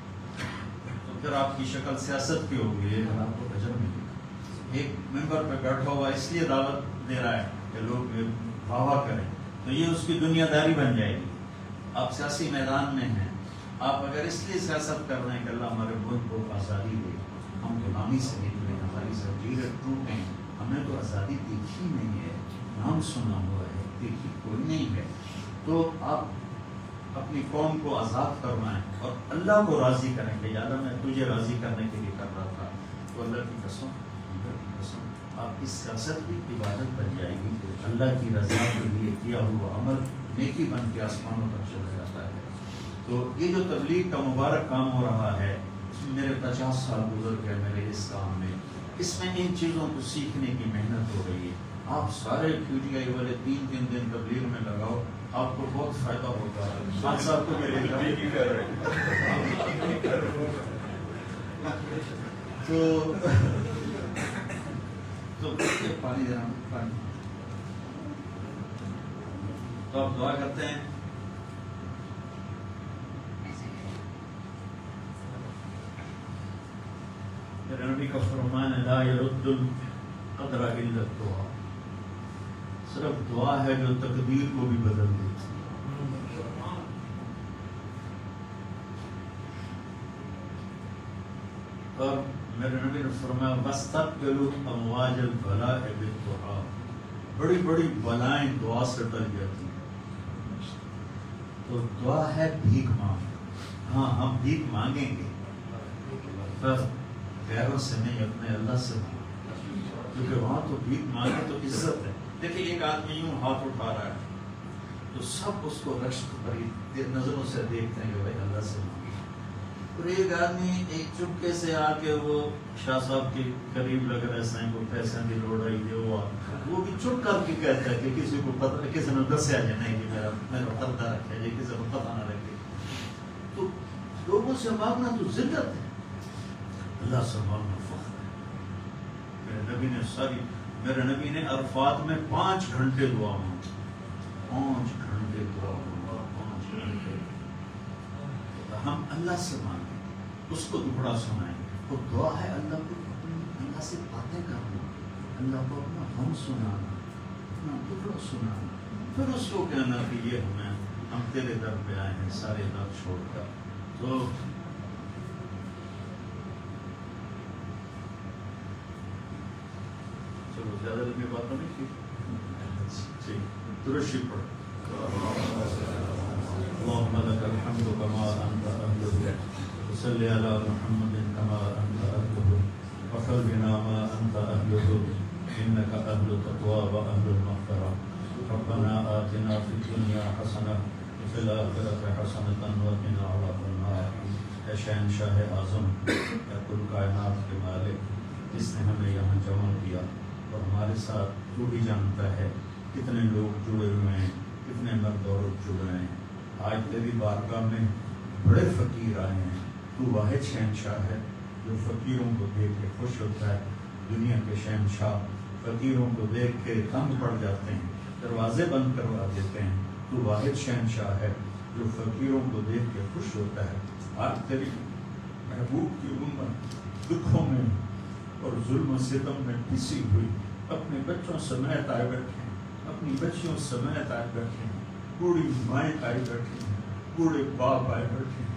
تو پھر آپ کی شکل سیاست کی ہوگی، یہ آپ کو اجر ملے گا۔ ایک ممبر پہ بیٹھا ہوا اس لیے دعوت دے رہا ہے کہ لوگ واہ واہ کریں، تو یہ اس کی دنیا داری بن جائے گی۔ آپ سیاسی میدان میں ہیں، آپ اگر اس لیے سیاست کر رہے ہیں کہ اللہ ہمارے ملک کو آزادی دے، ہم غلامی سے نکلیں، ہماری زنجیریں ٹوٹیں، ہمیں تو آزادی دیکھی نہیں ہے، نام سنا ہوا ہے، دیکھی کوئی نہیں ہے، تو آپ اپنی قوم کو آزاد کروائیں اور اللہ کو راضی کریں کہ یا اللہ میں تجھے راضی کرنے کے لیے کر رہا تھا، تو اللہ کی قسم آپ کی سیاست بھی عبادت بن جائے گی، اللہ کی رضا کے لیے کیا ہوا عمل نیکی بن کے آسمانوں پر چلا جاتا ہے۔ تو یہ جو تبلیغ کا مبارک کام ہو رہا ہے، اس میں میرے 50 سال گزر گئے میرے اس کام میں، اس میں ان چیزوں کو سیکھنے کی محنت ہو رہی ہے۔ آپ سارے QTI والے 3 دن تبلیغ میں لگاؤ، آپ کو بہت فائدہ ہوگا۔ آپ صاحب کو ملے گا تو پانی دینا، پانی تو آپ دعا کرتے ہیں۔ میرے نبی کا فرمان ہے لا يرد القدر الا الدعاء، صرف دعا ہے جو تقدیر کو بھی بدل دیتی ہے۔ اور میرے نبی نے فرمایا وَاسْتَقْبِلُوا أَمْوَاجَ الْبَلَاءِ بِالدُّعَاءِ، بڑی بڑی بلائیں دعا سے ٹل جاتی ہیں۔ تو دعا ہے بھیک مانگ، ہاں ہم بھیک مانگیں گے پر غیروں سے نہیں، اپنے اللہ سے مانگیں، کیونکہ وہاں تو بھیک مانگے تو عزت ہے۔ دیکھیں ایک آدمی یوں ہاتھ اٹھا رہا ہے تو سب اس کو رشک بھری نظروں سے دیکھتے ہیں کہ بھائی اللہ سے مانگے، اور ایک آدمی ایک چپکے سے آ کے وہ شاہ صاحب کے قریب لگ رہے ہیں کو پیسے کی لوڑ آئی دے، وہ بھی چپ کر کے کہتا ہے کہ کسی کو پتہ، کسی نے دسیا جائے نہیں کہ میرا پردہ رکھا جائے، کسی کو پتہ نہ لگے۔ تو لوگوں سے مانگنا تو ذلت ہے، اللہ سے مانگنا فخر ہے۔ میرے نبی نے عرفات میں 5 گھنٹے دعا مانگی، 5 گھنٹے دعا مانگا، 5 گھنٹے۔ ہم اللہ سے مانگیں، اس کو دکھڑا سنائیں، اور دعا ہے اللہ سے باتیں کرنا، اللہ کو اپنا غم سنانا، اپنا دکھڑا سنانا، پھر اس کو کہنا کہ یہ ہم تیرے در پہ آئے ہیں سارے در چھوڑ کر۔ تو چلو زیادہ لمبی باتوں نہیں کی، درشی پڑھ اللهم لك الحمد كما أنت أهله، وصل على محمد كما أنت أهله، وخلقنا ما أنت أهله، إنك أهل التقوى وأهل المغفرة، ربنا آتنا في الدنيا حسنة وفي الآخرة حسنة وقنا عذاب النار۔ اے شہنشاہ اعظم، اے کل کائنات کے مالک، جس نے ہمیں یہاں جمع کیا اور ہمارے ساتھ تو ہی جانتا ہے کتنے لوگ جڑے ہوئے ہیں، کتنے مرد عورت جڑ رہے ہیں۔ آج تیری بارگاہ میں بڑے فقیر آئے ہیں، تو واحد شہنشاہ ہے جو فقیروں کو دیکھ کے خوش ہوتا ہے۔ دنیا کے شہنشاہ فقیروں کو دیکھ کے تنگ پڑ جاتے ہیں، دروازے بند کروا دیتے ہیں، تو واحد شہنشاہ ہے جو فقیروں کو دیکھ کے خوش ہوتا ہے۔ آج تیری محبوب کی امت دکھوں میں اور ظلم و ستم میں پسی ہوئی اپنے بچوں سمیت آئے بیٹھے ہیں، اپنی بچیوں سمیت آئے بیٹھے ہیں، بوڑھی مائیں آئے بیٹھے ہیں، بوڑھے باپ آئے بیٹھے ہیں،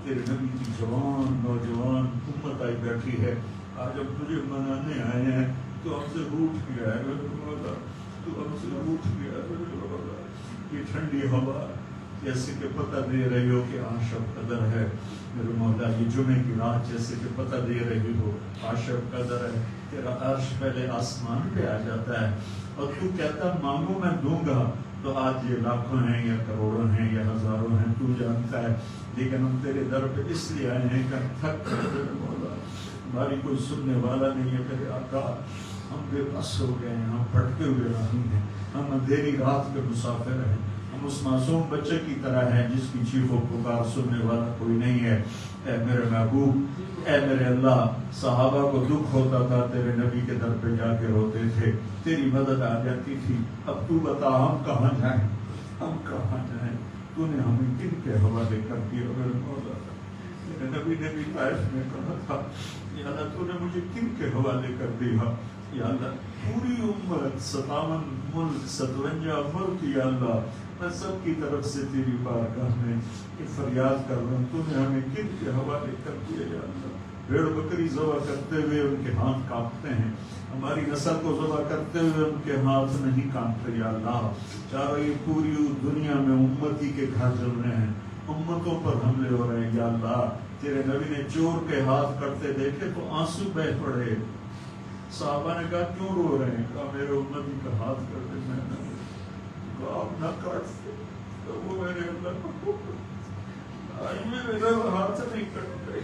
تیرے نبی کی جوان نوجوان امت آئی بیٹھی ہے۔ آج ہم تجھے منانے آئے ہیں، تو ہم سے روٹھ گیا ہے میرے مولا، تو ہم سے روٹھ گیا ہے میرے مولا۔ یہ ٹھنڈی ہوا جیسے کہ پتہ دے رہی ہو کہ عاشق قدر ہے میرے مولا، یہ جمعے کی رات جیسے کہ پتہ دے رہی ہو عاشق قدر ہے، تیرا عرش پہلے آسمان پہ آ جاتا ہے اور تو کہتا مانگو میں دوں گا۔ تو آج یہ لاکھوں ہیں یا کروڑوں ہیں یا ہزاروں ہیں تو جانتا ہے، لیکن ہم تیرے در پہ اس لیے آئے ہیں کہ تھک کر میرے مولا، ہماری کوئی سننے والا نہیں ہے میرے آقا، ہم بے بس ہو گئے ہیں، ہم بھٹکے ہوئے راہی ہیں، ہم اندھیری رات کے مسافر ہیں، ہم اس معصوم بچے کی طرح ہیں جس کی چیخ و پکار سننے والا کوئی نہیں ہے۔ اے میرے محبوب، اے میرے اللہ، صحابہ کو دکھ ہوتا تھا تیرے نبی کے در پہ جا کے روتے تھے، تیری مدد آ جاتی تھی۔ اب تو بتا ہم کہاں جائیں، ہم کہاں جائیں؟ تو نے ہمیں کن کے حوالے کر دیا میرے مولا؟ میرے نبی نے بھی طائف میں کہا تھا یا اللہ تو نے مجھے کن کے حوالے کر دیا؟ یا اللہ پوری امت 57 ملک 57 ملک، یا اللہ میں سب کی طرف سے تیری بارگاہ میں یہ فریاد کر رہا ہوں، تو نے ہمیں کن کے حوالے کر دیا؟ یا اللہ بھیڑ بکری ذبح کرتے ہوئے ان کے ہاتھ کانپتے ہیں، ہماری نسل کو ذبح کرتے ہوئے ان کے ہاتھ نہیں کانپتے۔ یا اللہ چاہو یہ پوری دنیا میں امتی کے گھر جل رہے ہیں، امتوں پر حملے ہو رہے ہیں. یا اللہ تیرے نبی نے چور کے ہاتھ کٹتے دیکھے تو آنسو بہ پڑے. صحابہ نے کہا کیوں رو رہے ہیں؟ کہا میرے امتی کا ہاتھ کٹتے. میں نے کہا آپ نہ کاٹتے تو وہ میرے اللہ کو آج میرے ہاتھ نہیں کٹ گئے،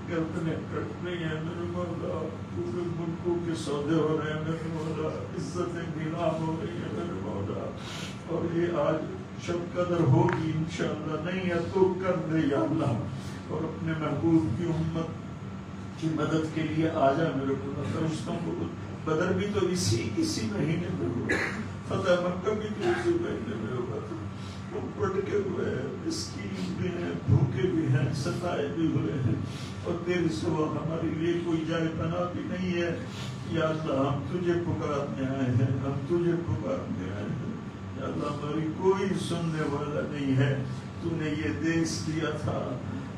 گردنیں کٹ رہی ہیں میرے مولا. پورے ملکوں کے سودے ہو رہے ہیں میرے مولا، عزتیں نیلام ہو رہی ہیں میرے مولا. اور یہ آج شب قدر ہوگی انشاءاللہ، نہیں ہے تو کر دے یا اللہ. اور اپنے محبوب کی امت کی مدد کے لیے آ جا میرے مولا. فرشتوں کو بدر بھی تو اسی مہینے میں ہوا، فتح مکہ بھی تو اسی مہینے میں ہوا. ہم پڑکے ہوئے ہیں، مسکین بھی ہیں، بھوکے بھی ہیں، ستائے بھی ہوئے ہیں، اور تیرے سوا ہمارے لیے کوئی جائے پناہ بھی نہیں ہے. یا اللہ ہم تجھے پکارنے آئے ہیں، ہم تجھے پکارنے آئے ہیں. یا اللہ ہماری کوئی سننے والا نہیں ہے. تو نے یہ دیش دیا تھا.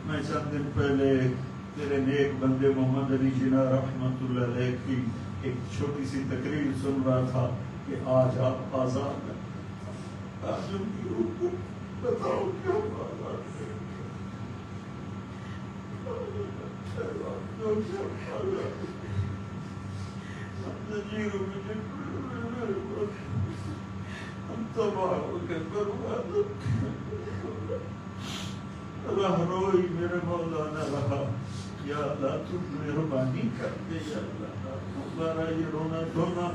میں چند دن پہلے تیرے نیک بندے محمد علی جناح رحمۃ اللہ علیہ کی ایک چھوٹی سی تقریر سن رہا تھا کہ آج آپ آزاد ہیں. آج ان کی روح کو بتاؤ کیوں آزاد ہیں. ہم تباہ ہو کے برباد راہ روئی میرے مولا نہ رہا. یا اللہ تو مہربانی کر دے. یا اللہ ہمارا یہ رونا دھونا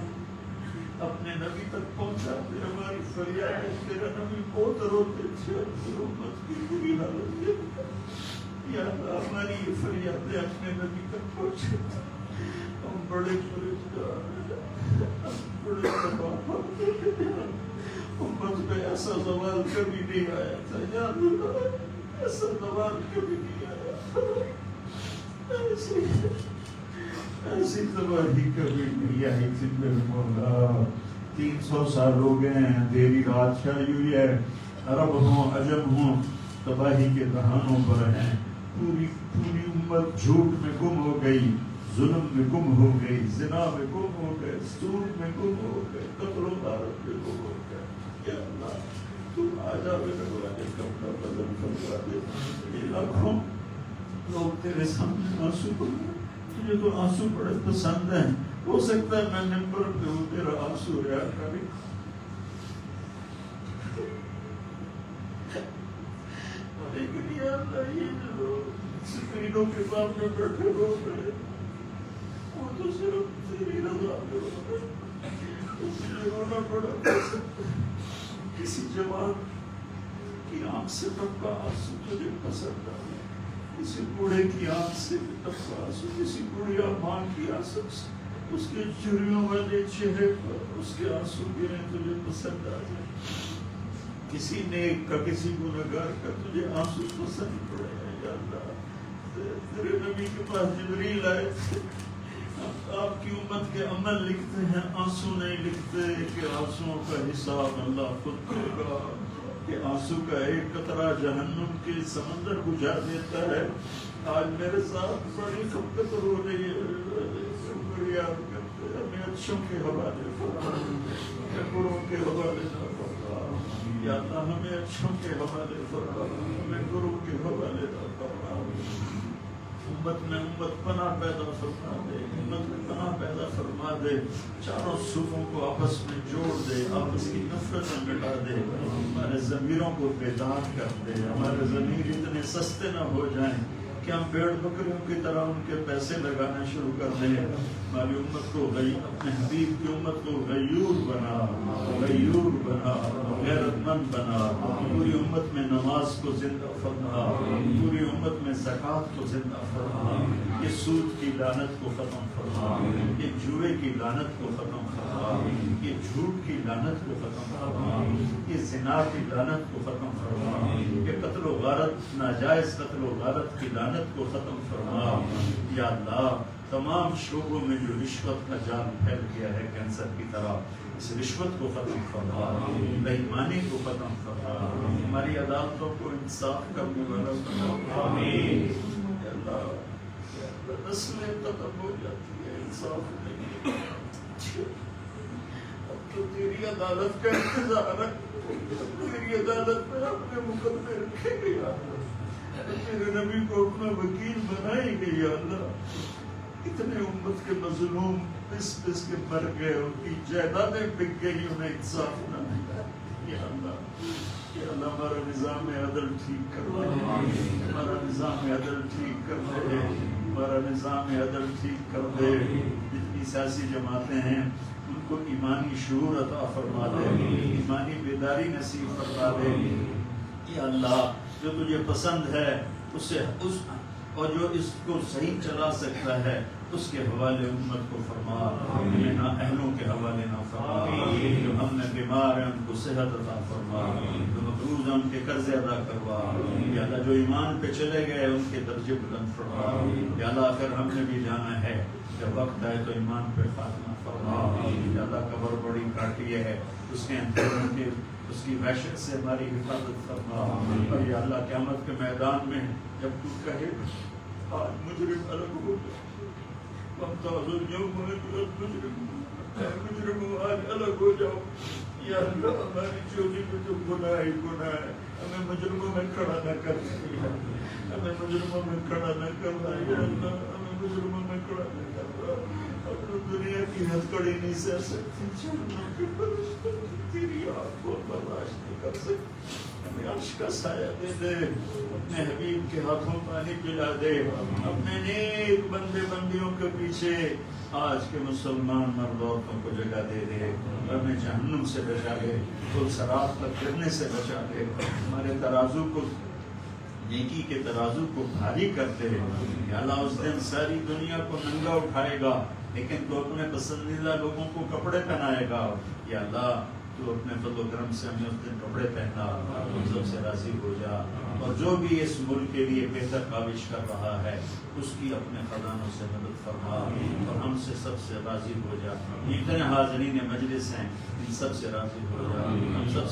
اپنے نبی تک پہنچا دے. ہماری فریاد ہے، تیرا نبی بہت روتے تھے، امت کی بری حالت ہے. یا اللہ ہماری یہ فریادیں اپنے نبی تک پہنچے. ہم بڑے گنہگار ہیں، ہم بڑے تباہ ہیں. امت پہ ایسا زوال کبھی نہیں آیا تھا. یا اللہ ایسا زوال کبھی نہیں آیا. ایسی تباہی کبھی نہیں آئی تھی میرے مولا. 300 سال ہو گئے ہیں، تیری بادشاہی ہوئی ہے. عرب ہوں عجم ہوں تباہی کے دہانوں پر ہیں. پوری امت جھوٹ میں گم ہو گئی، ظلم میں گم ہو گئی، زنا میں گم ہو گئے، سود میں گم ہو گئے، قتل و غارت میں گم ہو گئے. یا اللہ تم آ جا میرے مولا کے کپڑا بدل فرما دے. یہ لاکھوں لوگ تیرے سامنے آنسو پڑے. تجھے تو آنسو بڑے پسند ہیں. ہو سکتا ہے میں نمبر پہ ہوں، تیرا آنسو رہا کبھی. لیکن یا اللہ یہ جو سکرینوں کے سامنے بیٹھے رو رہے وہ تو صرف تیری رضا میں رو رہے. اس لیے رونا پڑا. کسی جوان کی آنکھ سے ٹپکا آنسو تجھے پسند آ، کسی بوڑھے کی آنکھ سے ٹپکا آنسو، کسی بڑھیا ماں کی آنسو، اس کے چریوں والے چہرے پر اس کے آنسو گریں تجھے پسند آ جائے. کسی نیک کا، کسی گنہگار کا تجھے آنسو پسند پڑے. یا اللہ تیرے نبی کے پاس جبریل آئے تھے، آپ کی امت کے عمل لکھتے ہیں، آنسو نہیں لکھتے کہ آنسوؤں کا حساب اللہ خود کرے گا. کہ آنسو کا ایک قطرہ جہنم کے سمندر بجھا دیتا ہے. آج میرے ساتھ بڑی خفقت ہو رہی ہے. یاد کرتے ہمیں اچھوں کے حوالے فرما، بروں کے حوالے نہ فرما. یا اللہ ہمیں اچھوں کے حوالے فرما، ہمیں بروں کے حوالے نہ فرما. امت میں امت پناہ پیدا فرما دے، امت میں پناہ پیدا فرما دے. چاروں صوبوں کو آپس میں جوڑ دے، آپس کی نفرتیں مٹا دے. ہمارے ضمیروں کو بیدار کر دے. ہمارے ضمیر اتنے سستے نہ ہو جائیں کہ ہم بھیڑ بکریوں کی طرح ان کے پیسے لگانا شروع کر دیں. ہماری امت کو اپنے حبیب کی امت کو غیور بنا، غیور بنا، غیرت مند بنا. پوری امت میں نماز کو زندہ فرما، پوری امت میں زکوٰۃ کو زندہ فرما. یہ سود کی لعنت کو ختم فرما، یہ جوئے کی لعنت کو ختم فرما، یہ جھوٹ کی لعنت کو ختم فرما، یہ زنا کی لعنت کو ختم فرما، یہ قتل و غارت، ناجائز قتل و غارت کی لعنت کو ختم فرما. یا اللہ تمام شعبوں میں جو رشوت کا جال پھیل گیا ہے کینسر کی طرح، اس رشوت کو ختم فرما، بے ایمانی کو ختم فرما. ہماری عدالتوں کو انصاف کرنے والا بنا. آمین. یا اللہ نسلیں ختم ہو جاتی ہے انصاف نہیں. اب تو تیری عدالت کا انتظار ہے، تیری عدالت میں اپنے مقدمے رکھے گے یا اللہ، تیرے نبی کو اپنا وکیل بنائے گے یا اللہ۔ اتنے امت کے مظلوم پس پس کے مر گئے، ان کی جائیدادیں بک گئی، انہیں انصاف نہ ملا یا اللہ۔ یا اللہ ہمارا نظام عدل ٹھیک کر دے، ہمارا نظام عدل ٹھیک کر دے، ہمارا نظام عدل ٹھیک کر دے۔ جتنی سیاسی جماعتیں ہیں ان کو ایمانی شعور عطا فرما دے، ایمانی بیداری نصیب فرما دے یا اللہ۔ جو تجھے پسند ہے اسے اس اور جو اس کو صحیح چلا سکتا ہے اس کے حوالے امت کو فرما، ہمیں نہ اہلوں کے حوالے نہ فرما، جو ہم میں بیمار ہیں ان کو صحت عطا فرما، جو مقروض ہیں ان کے قرض ادا کروا یا اللہ، جو ایمان پہ چلے گئے ان کے درجے بلند فرما یا اللہ۔ اگر ہم نے بھی جانا ہے جب وقت آئے تو ایمان پہ خاتمہ فرما یا اللہ۔ قبر بڑی کاٹی ہے، اس کے اندروں کے اس کی وحشت سے ہماری حفاظت فرما اور یا اللہ قیامت کے میدان میں جب تو کہے آج مجرم الگ ہو جاؤ، مجرم آج الگ ہو جاؤ یا اللہ۔ ہماری چوری میں جو گناہ ہی گناہ ہے، ہمیں مجرموں میں کھڑا نہ کر، ہمیں مجرموں میں کھڑا نہ کرنا یا اللہ، ہمیں مجرموں میں کھڑا نہ کرنا۔ اپنی دنیا کی ہتھکڑی نہیں سہ سکتی، تیری آنکھ کو برداشت نہیں کر سکتی، ہمیں عرش کا سایہ دے دے، اپنے حبیب کے ہاتھوں پانی پلا دے، اپنے نیک بندے بندیوں کے پیچھے آج کے مسلمان مرد عورتوں کو جگہ دے دے، ہمیں جہنم سے بچا لے، پل صراط پر گرنے سے بچا لے، ہمارے ترازو کو نیکی کے ترازو کو بھاری کر دے یا اللہ۔ اس دن ساری دنیا کو ننگا اٹھائے گا لیکن تو اپنے پسندیدہ لوگوں کو کپڑے پہنائے گا یا اللہ۔ تو اپنے فضل و کرم سے ہمیں اس دن کپڑے پہنا، ہم سب سے راضی ہو جا، اور جو بھی اس ملک کے لیے بہتر کاوش کر رہا ہے اس کی اپنے خزانوں سے مدد فرما اور ہم سے سب سے راضی ہو جا۔ جتنے حاضرین مجلس ہیں ان سب سے راضی ہو جا، ہم سب